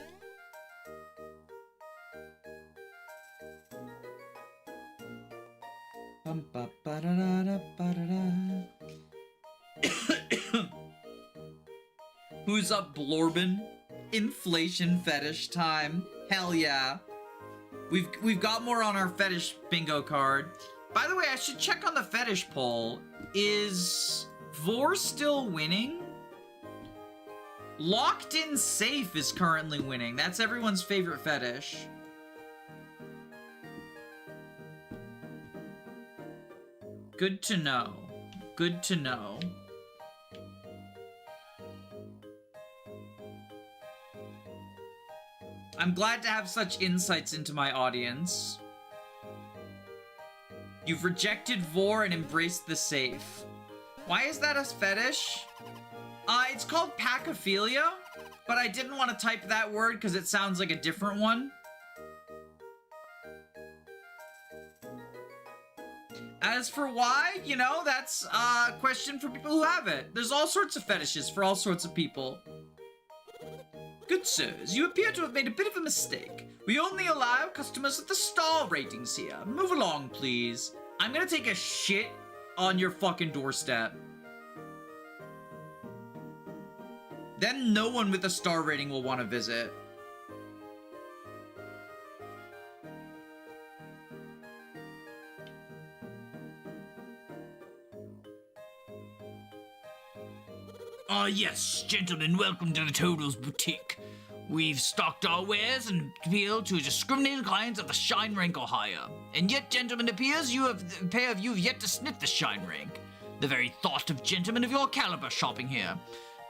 Bum, ba, ba, da, da, da, ba, da, da. Who's up, Blorbin? Inflation fetish time. Hell yeah. We've got more on our fetish bingo card. By the way, I should check on the fetish poll. Is Vor still winning? Locked in Safe is currently winning. That's everyone's favorite fetish. Good to know. Good to know. I'm glad to have such insights into my audience. You've rejected Vor and embraced the safe. Why is that a fetish? It's called pacophilia, but I didn't want to type that word because it sounds like a different one. As for why, you know, that's a question for people who have it. There's all sorts of fetishes for all sorts of people. Good sirs, you appear to have made a bit of a mistake. We only allow customers with the star ratings here. Move along, please. I'm gonna take a shit on your fucking doorstep. Then no one with a star rating will want to visit. Yes, gentlemen, welcome to the Toadles Boutique. We've stocked our wares and appeal to discriminating clients of the shine rank or higher. And yet, gentlemen, it appears a pair of you have yet to sniff the shine rank. The very thought of gentlemen of your caliber shopping here.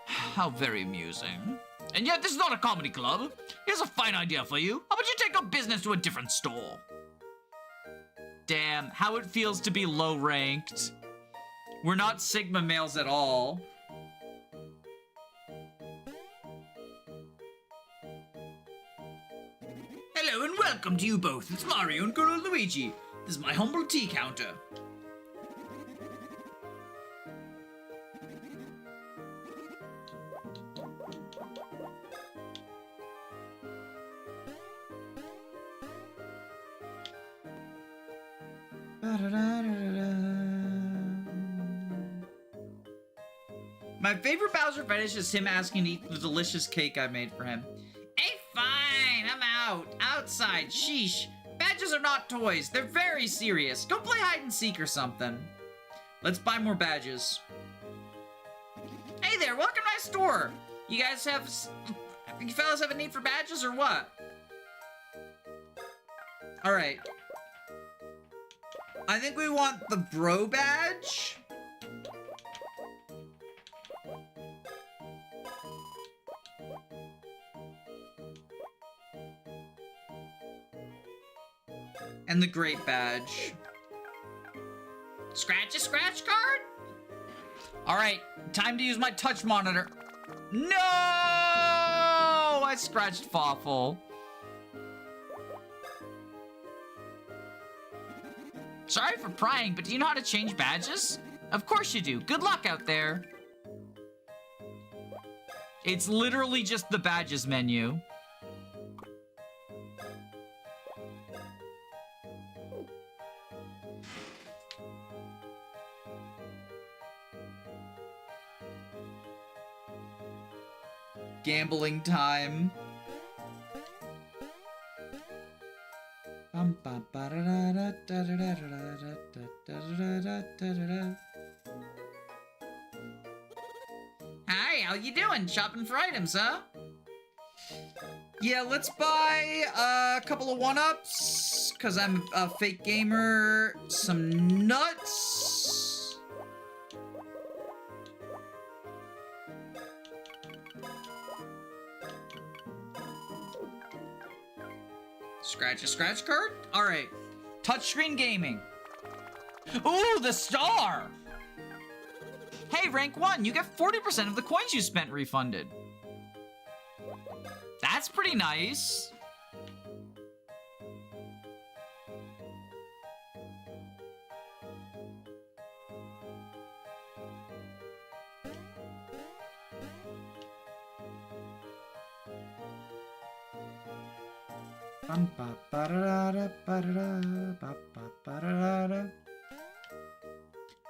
How very amusing. And yet, this is not a comedy club. Here's a fine idea for you. How about you take our business to a different store? Damn, how it feels to be low ranked. We're not Sigma males at all. Hello and welcome to you both. It's Mario and Guru Luigi. This is my humble tea counter. My favorite Bowser fetish is him asking to eat the delicious cake I made for him. Hey, fine, I'm out. Outside, sheesh. Badges are not toys. They're very serious. Go play hide and seek or something. Let's buy more badges. Hey there, welcome to my store. You guys have... You fellas have a need for badges or what? Alright. I think we want the bro badge. And the great badge. Scratch a scratch card? Alright, time to use my touch monitor. No! I scratched Fawful. Sorry for prying, but do you know how to change badges? Of course you do. Good luck out there. It's literally just the badges menu. Gambling time. Hi, how you doing? Shopping for items, huh? Yeah, let's buy a couple of one-ups, because I'm a fake gamer. Some nuts. Scratch a scratch card? Alright. Touchscreen gaming. Ooh, the star! Hey, rank 1, you get 40% of the coins you spent refunded. That's pretty nice.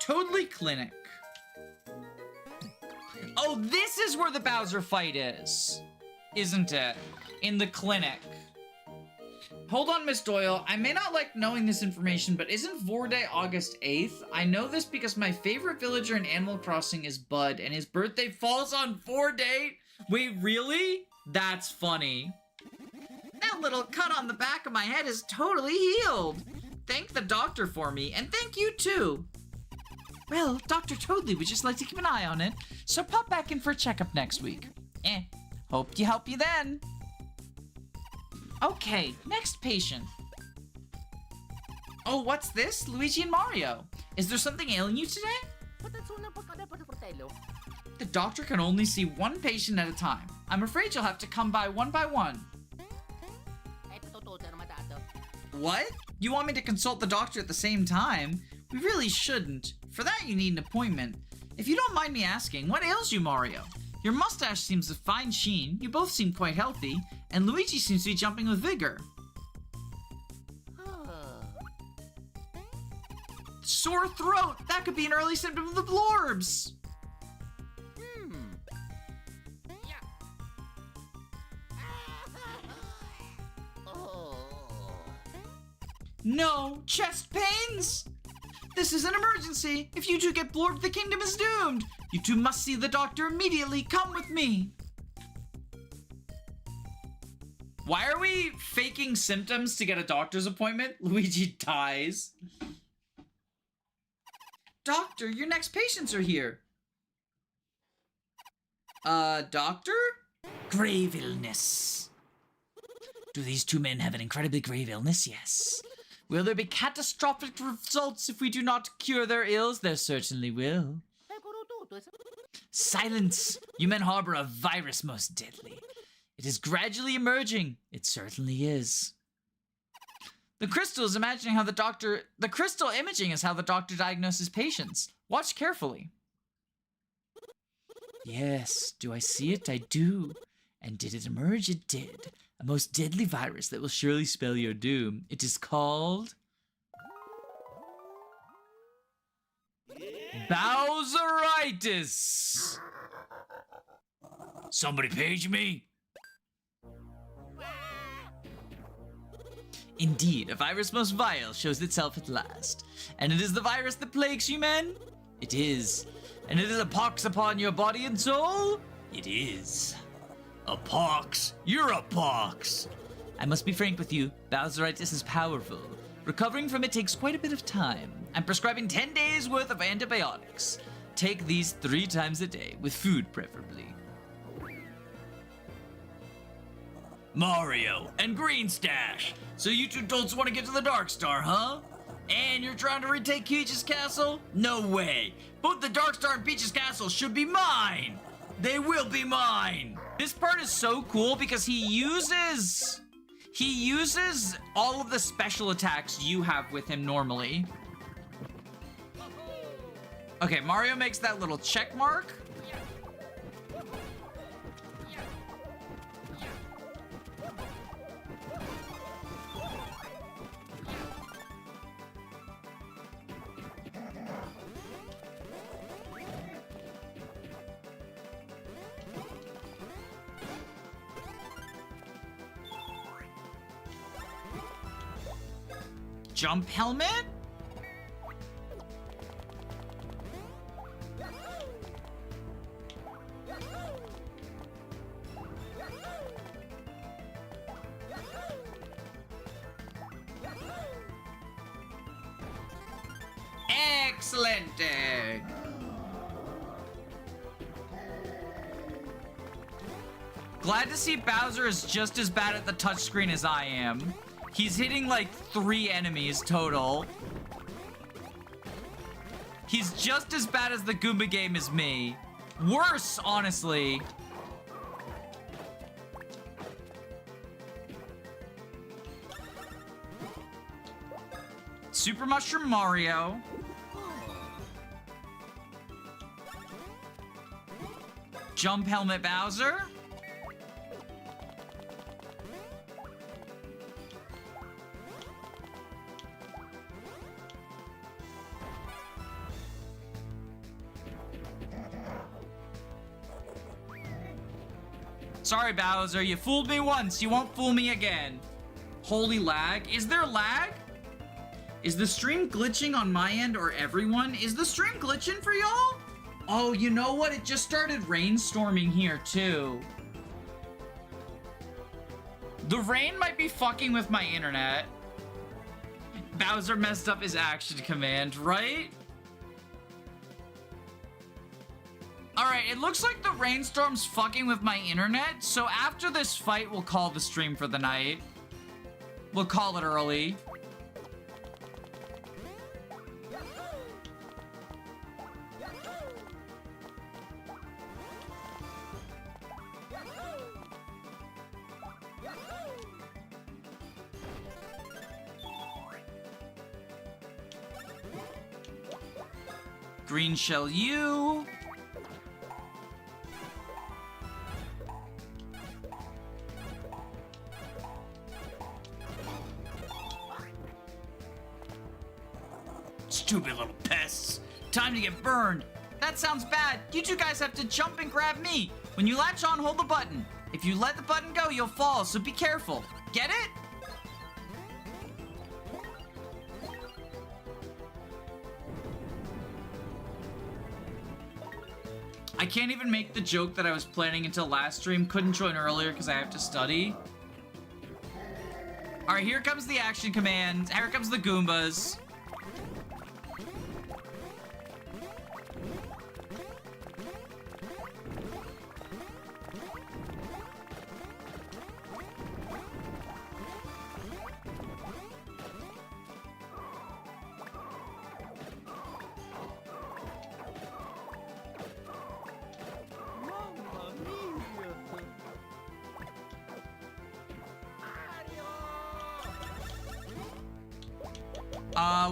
Toadley Clinic. Oh, this is where the Bowser fight is, isn't it? In the clinic. Hold on, Miss Doyle. I may not like knowing this information, but isn't Vor Day August 8th? I know this because my favorite villager in Animal Crossing is Bud, and his birthday falls on Vor Day. Wait, really? That's funny. That little cut on the back of my head is totally healed. Thank the doctor for me, and thank you too. Well, Dr. Toadley would just like to keep an eye on it, so pop back in for a checkup next week. Hope to help you then. Okay, next patient. Oh, what's this? Luigi and Mario. Is there something ailing you today? The doctor can only see one patient at a time. I'm afraid you'll have to come by one. What? You want me to consult the doctor at the same time? We really shouldn't. For that, you need an appointment. If you don't mind me asking, what ails you, Mario? Your mustache seems a fine sheen, you both seem quite healthy, and Luigi seems to be jumping with vigor. Sore throat! That could be an early symptom of the blorbs! No! Chest pains? This is an emergency! If you two get blorbed, the kingdom is doomed! You two must see the doctor immediately! Come with me! Why are we faking symptoms to get a doctor's appointment? Luigi dies. Doctor, your next patients are here. Doctor? Grave illness. Do these two men have an incredibly grave illness? Yes. Will there be catastrophic results if we do not cure their ills? There certainly will. Silence! You men harbor a virus most deadly. It is gradually emerging. It certainly is. The crystal is imagining how the crystal imaging is how the doctor diagnoses patients. Watch carefully. Yes, do I see it? I do. And did it emerge? It did. A most deadly virus that will surely spell your doom. It is called... Bowseritis! Somebody page me? Indeed, a virus most vile shows itself at last. And it is the virus that plagues you men? It is. And it is a pox upon your body and soul? It is. A pox? You're a pox! I must be frank with you, Bowseritis is powerful. Recovering from it takes quite a bit of time. I'm prescribing 10 days worth of antibiotics. Take these 3 times a day, with food preferably. Mario and Green Stash. So you two dolts want to get to the Dark Star, huh? And you're trying to retake Peach's castle? No way. Both the Dark Star and Peach's castle should be mine. They will be mine. This part is so cool because he uses all of the special attacks you have with him normally. Okay, Mario makes that little check mark. Jump helmet? Excellent. Glad to see Bowser is just as bad at the touchscreen as I am. He's hitting like 3 enemies total. He's just as bad as the Goomba game as me. Worse, honestly. Super Mushroom Mario. Jump Helmet Bowser. Sorry, Bowser, you fooled me once, you won't fool me again. Holy lag. Is there lag? Is the stream glitching on my end or everyone? Is the stream glitching for y'all? Oh, you know what? It just started rainstorming here, too. The rain might be fucking with my internet. Bowser messed up his action command, right? Alright, it looks like the rainstorm's fucking with my internet, so after this fight, we'll call the stream for the night. We'll call it early. Green shell U. Stupid little pests. Time to get burned. That sounds bad. You two guys have to jump and grab me. When you latch on, hold the button. If you let the button go, you'll fall, so be careful. Get it? I can't even make the joke that I was planning until last stream. Couldn't join earlier because I have to study. All right, here comes the action command. Here comes the Goombas.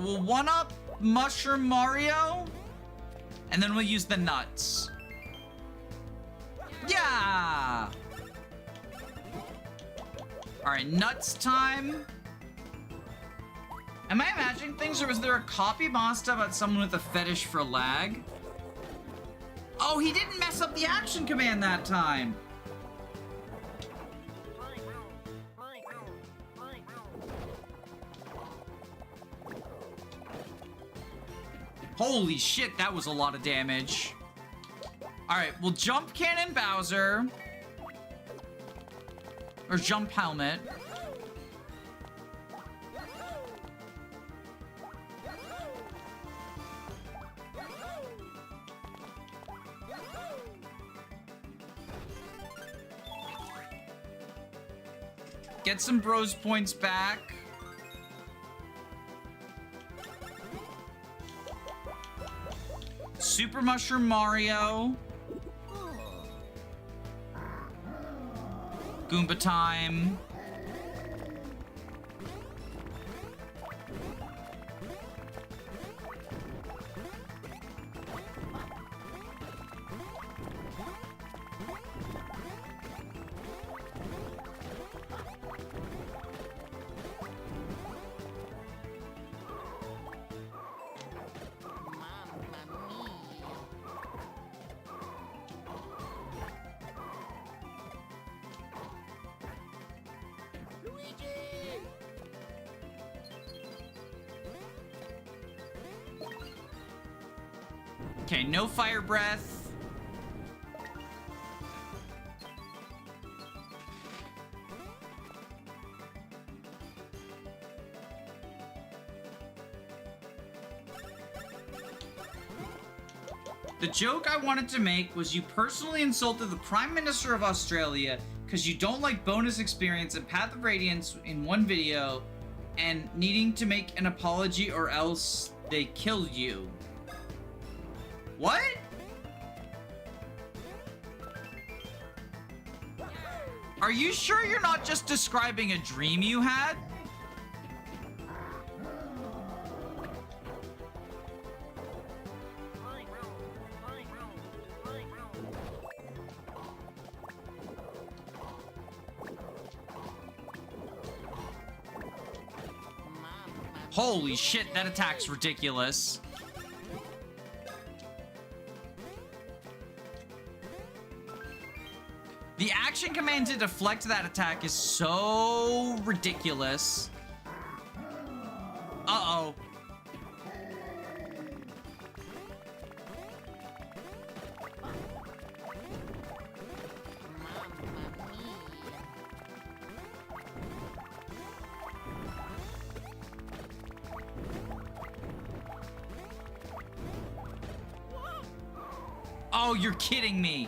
We'll one-up Mushroom Mario, and then we'll use the nuts. Yeah! Alright, nuts time. Am I imagining things, or was there a copy monster about someone with a fetish for lag? Oh, he didn't mess up the action command that time. Holy shit, that was a lot of damage. Alright, we'll jump cannon Bowser. Or jump helmet. Get some bros points back. Super Mushroom Mario. Goomba time. Okay, no fire breath. The joke I wanted to make was you personally insulted the Prime Minister of Australia because you don't like bonus experience and Path of Radiance in one video and needing to make an apology or else they kill you. What? Are you sure you're not just describing a dream you had? Holy shit, that attack's ridiculous. The action command Command to deflect that attack is so ridiculous. Uh-oh. Oh, you're kidding me.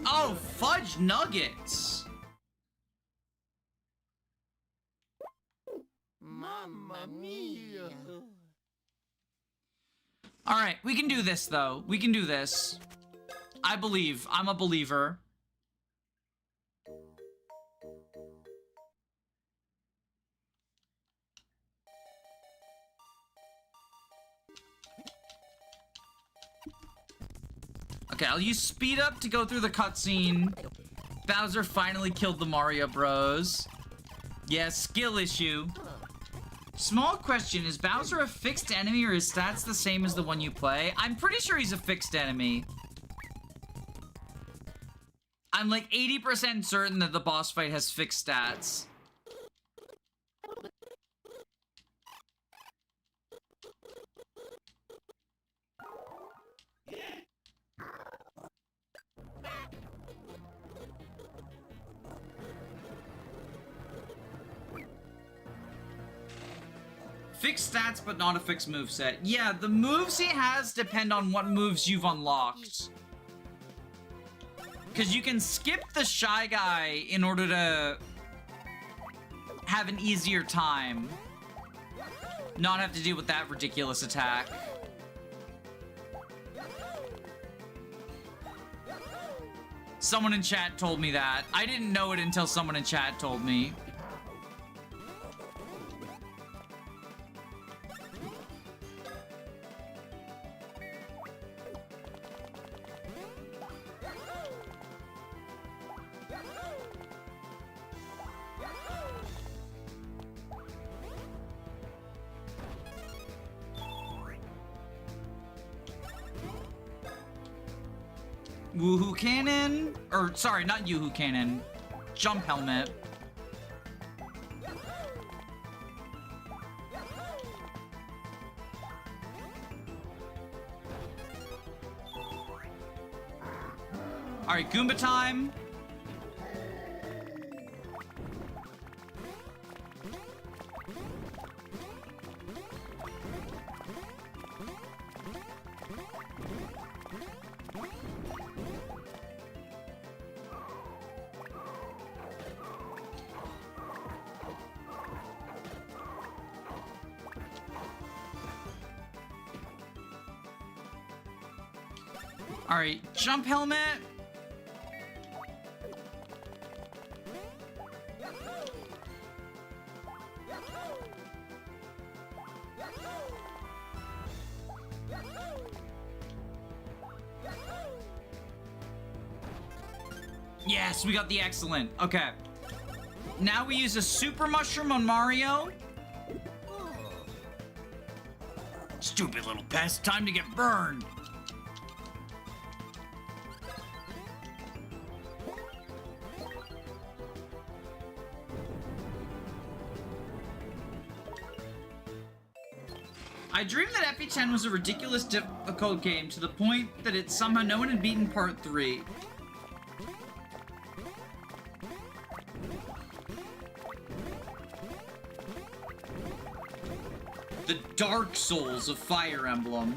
Oh, fudge nuggets. Mamma mia. All right, we can do this, though. We can do this. I believe. I'm a believer. Okay, I'll use speed up to go through the cutscene. Bowser finally killed the Mario Bros. Yeah, skill issue. Small question, is Bowser a fixed enemy or his stats the same as the one you play? I'm pretty sure he's a fixed enemy. I'm like 80% certain that the boss fight has fixed stats. Fixed stats, but not a fixed moveset. Yeah, the moves he has depend on what moves you've unlocked. Because you can skip the Shy Guy in order to have an easier time. Not have to deal with that ridiculous attack. Someone in chat told me that. I didn't know it until someone in chat told me. Woohoo cannon, or sorry, not Yoo-hoo cannon, jump helmet. All right, Goomba time. All right, jump helmet. Yes, we got the excellent. Okay. Now we use a super mushroom on Mario. Stupid little pest, time to get burned. I dreamed that Epi-10 was a ridiculous difficult game to the point that it's somehow no one had beaten part 3. The Dark Souls of Fire Emblem.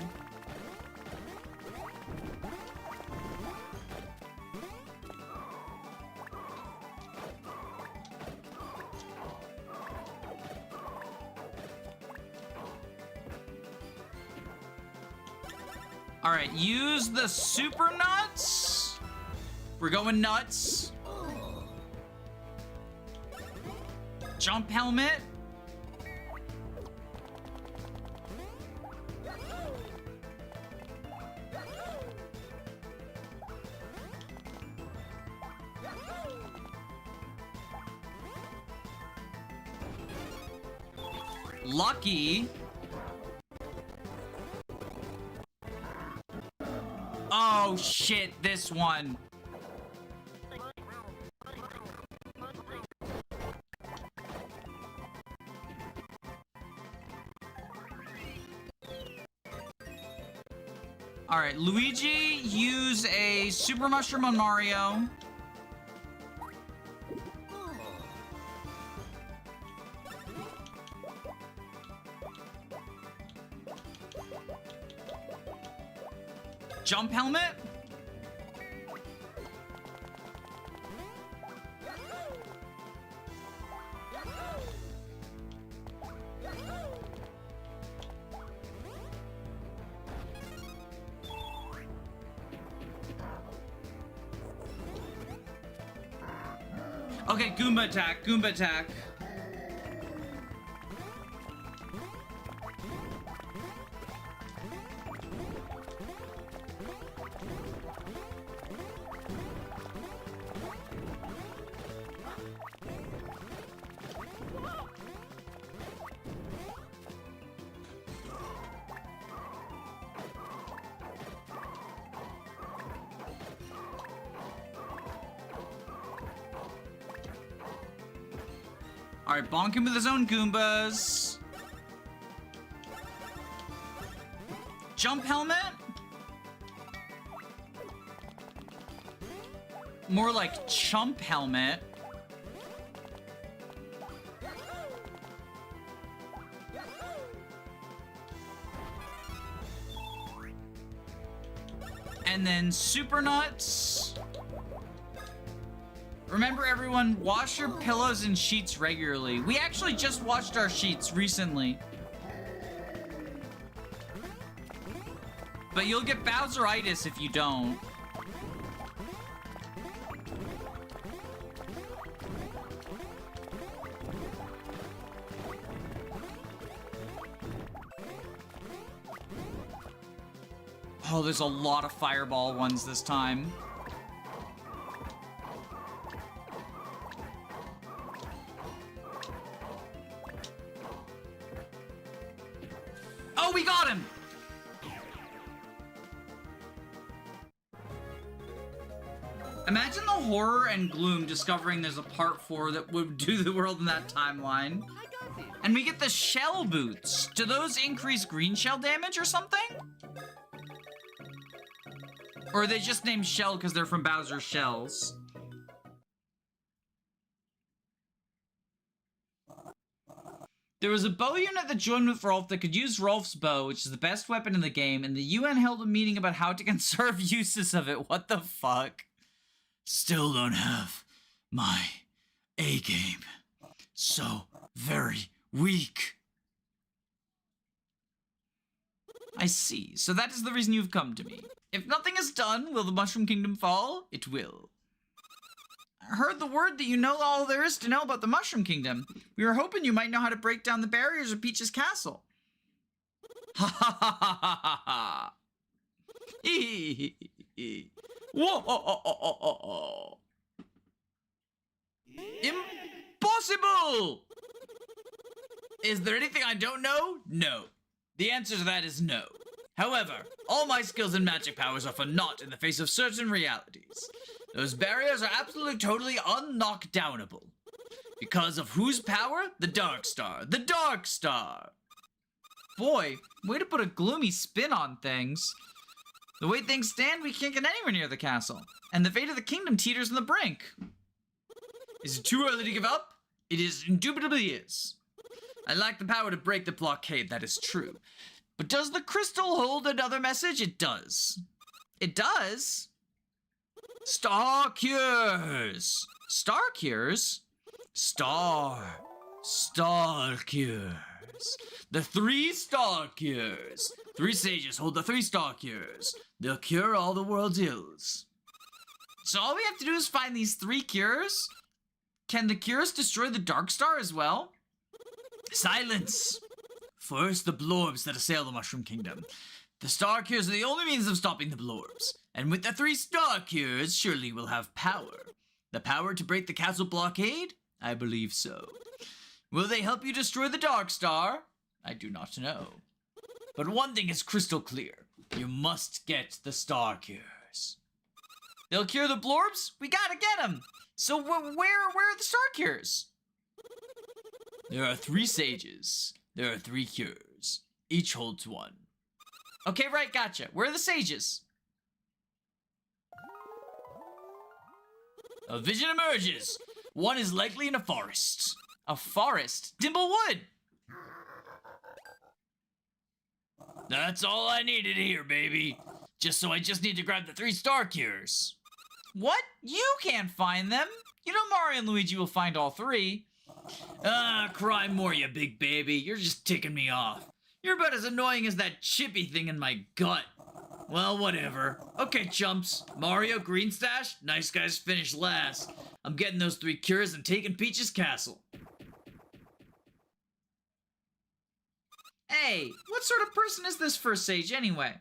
All right, use the super nuts. We're going nuts. Jump helmet. Lucky. Oh shit, this one. Alright, Luigi, use a Super Mushroom on Mario. Jump helmet? Okay, Goomba attack, Goomba attack. Alright, bonk him with his own Goombas. Jump helmet? More like chump helmet. And then super nuts. Remember everyone, wash your pillows and sheets regularly. We actually just washed our sheets recently. But you'll get Bowseritis if you don't. Oh, there's a lot of fireball ones this time. Oh, we got him! Imagine the horror and gloom discovering there's a part 4 that would do the world in that timeline. And we get the shell boots. Do those increase green shell damage or something? Or are they just named Shell because they're from Bowser's Shells? There was a bow unit that joined with Rolf that could use Rolf's bow, which is the best weapon in the game, and the UN held a meeting about how to conserve uses of it. What the fuck? Still don't have my A game. So very weak. I see. So that is the reason you've come to me. If nothing is done, will the Mushroom Kingdom fall? It will. I heard the word that you know all there is to know about the Mushroom Kingdom. We were hoping you might know how to break down the barriers of Peach's castle. Ha ha ha ha ha ha. Whoa. Impossible! Is there anything I don't know? No. The answer to that is no. However, all my skills and magic powers are for naught in the face of certain realities. Those barriers are absolutely totally unknockdownable. Because of whose power? The Dark Star. The Dark Star! Boy, way to put a gloomy spin on things. The way things stand, we can't get anywhere near the castle. And the fate of the kingdom teeters on the brink. Is it too early to give up? It indubitably is. I lack the power to break the blockade, that is true. But does the crystal hold another message? It does. It does? Star Cures! Star Cures? Star Cures. The 3 Star Cures. 3 sages hold the 3 Star Cures. They'll cure all the world's ills. So all we have to do is find these 3 cures? Can the cures destroy the Dark Star as well? Silence! First, the blorbs that assail the Mushroom Kingdom. The Star Cures are the only means of stopping the blorbs. And with the 3 Star Cures, surely we'll have power. The power to break the castle blockade? I believe so. Will they help you destroy the Dark Star? I do not know. But one thing is crystal clear. You must get the star cures. They'll cure the blorbs? We gotta get them. So where are the star cures? There are 3 sages. There are 3 cures. Each holds 1. Okay, right, gotcha. Where are the sages? A vision emerges. One is likely in a forest. A forest? Dimblewood! That's all I needed here, baby. I just need to grab the 3 star cures. What? You can't find them. You know Mario and Luigi will find all 3. Ah, cry more, you big baby. You're just ticking me off. You're about as annoying as that chippy thing in my gut. Well, whatever. Okay, chumps. Mario, Green Stash, nice guys finish last. I'm getting those 3 cures and taking Peach's castle. Hey, what sort of person is this first sage anyway?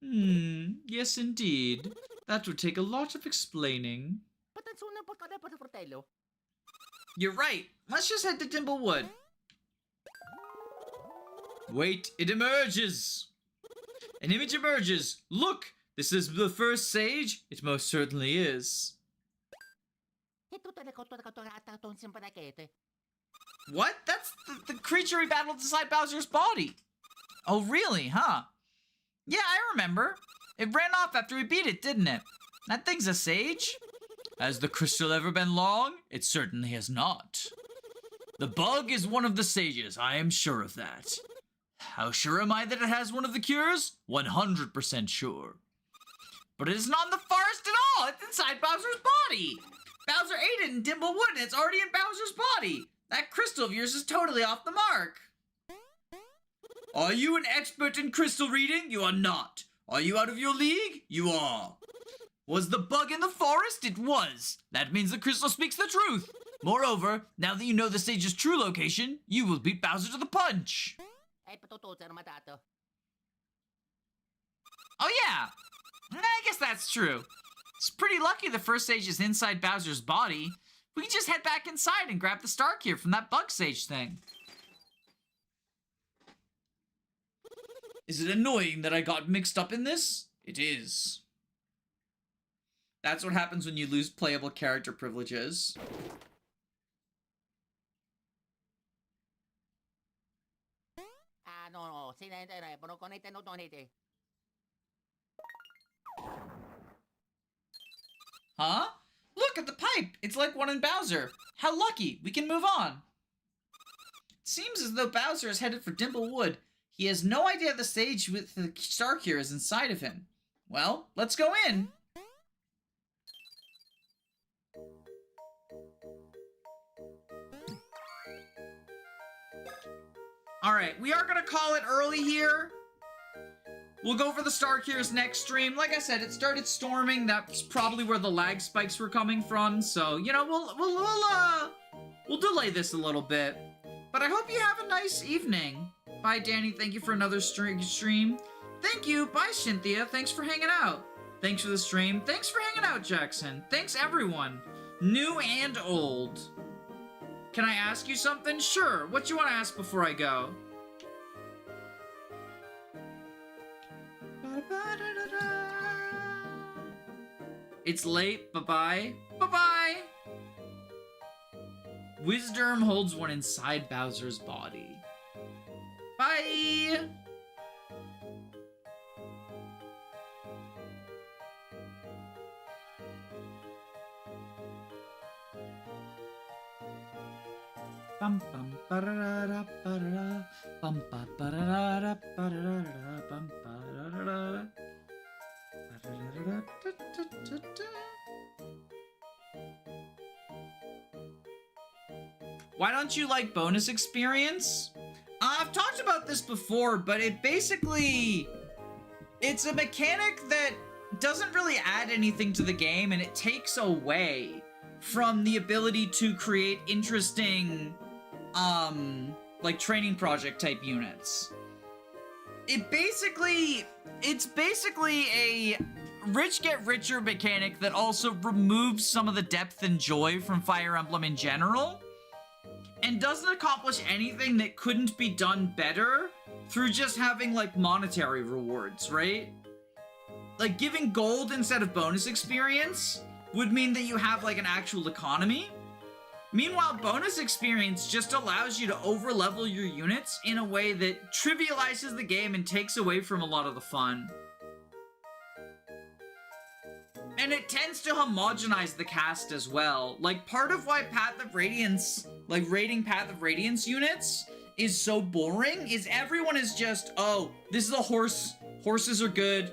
Yes indeed. That would take a lot of explaining. You're right. Let's just head to Dimblewood. Wait, it emerges! An image emerges! Look! This is the first sage? It most certainly is. What? That's the creature we battled inside Bowser's body. Oh, really, huh? Yeah, I remember. It ran off after we beat it, didn't it? That thing's a sage? Has the crystal ever been long? It certainly has not. The bug is one of the sages, I am sure of that. How sure am I that it has one of the cures? 100% sure. But it is not in the forest at all. It's inside Bowser's body. Bowser ate it in Dimblewood and it's already in Bowser's body. That crystal of yours is totally off the mark. Are you an expert in crystal reading? You are not. Are you out of your league? You are. Was the bug in the forest? It was. That means the crystal speaks the truth. Moreover, now that you know the sage's true location, you will beat Bowser to the punch. Oh yeah, I guess that's true. It's pretty lucky the first sage is inside Bowser's body. We can just head back inside and grab the star cure from that bug sage thing. Is it annoying that I got mixed up in this? It is. That's what happens when you lose playable character privileges. Huh? Look at the pipe! It's like one in Bowser. How lucky! We can move on. It seems as though Bowser is headed for Dimblewood. He has no idea the sage with the star cure is inside of him. Well, let's go in. Alright, we are gonna call it early here. We'll go for the star cures next stream. Like I said, it started storming. That's probably where the lag spikes were coming from. So, you know, we'll delay this a little bit. But I hope you have a nice evening. Bye, Danny. Thank you for another stream. Thank you. Bye, Cynthia. Thanks for hanging out. Thanks for the stream. Thanks for hanging out, Jackson. Thanks, everyone. New and old. Can I ask you something? Sure. What do you want to ask before I go? It's late. Bye-bye. Bye-bye. Wisdom holds one inside Bowser's body. Bye. Bum bum ba-da-da-da, ba-da-da, bum ba-da-da-da, ba-da-da-da, bum ba-da-da-da, ba-da-da-da-da-da-da-da. Why don't you like bonus experience? I've talked about this before, but it's a mechanic that doesn't really add anything to the game, and it takes away from the ability to create interesting, like training project type units. It's basically a rich get richer mechanic that also removes some of the depth and joy from Fire Emblem in general, and doesn't accomplish anything that couldn't be done better through just having, like, monetary rewards, right? Like, giving gold instead of bonus experience would mean that you have, like, an actual economy. Meanwhile, bonus experience just allows you to overlevel your units in a way that trivializes the game and takes away from a lot of the fun. And it tends to homogenize the cast as well. Like, part of why Path of Radiance, like, rating Path of Radiance units is so boring is everyone is just, oh, this is a horse. Horses are good.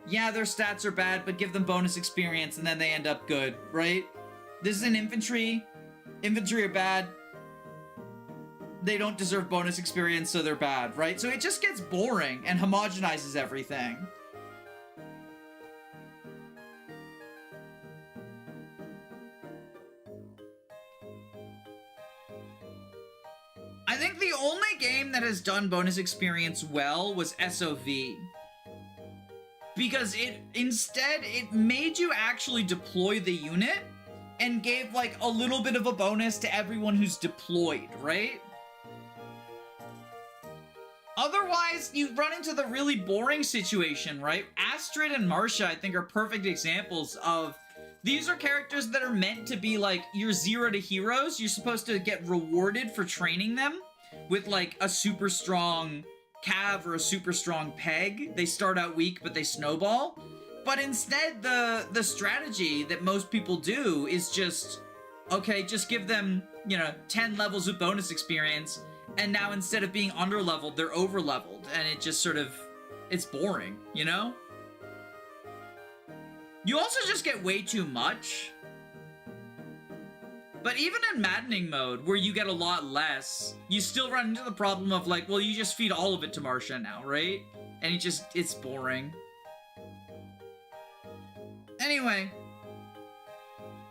Yeah, their stats are bad, but give them bonus experience and then they end up good, right? This is an infantry. Infantry are bad. They don't deserve bonus experience, so they're bad, right? So it just gets boring and homogenizes everything. I think the only game that has done bonus experience well was SOV. Because it made you actually deploy the unit and gave like a little bit of a bonus to everyone who's deployed, right? Otherwise, you run into the really boring situation, right? Astrid and Marcia, I think, are perfect examples of these are characters that are meant to be like your 0 to heroes. You're supposed to get rewarded for training them with like a super strong Cav or a super strong Peg. They start out weak, but they snowball. But instead, the strategy that most people do is just, okay, just give them, 10 levels of bonus experience, and now instead of being under-leveled, they're over-leveled, and it just sort of, it's boring, you know? You also just get way too much. But even in maddening mode, where you get a lot less, you still run into the problem of like, well, you just feed all of it to Marcia now, right? And it's boring. Anyway,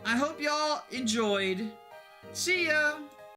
I hope y'all enjoyed. See ya!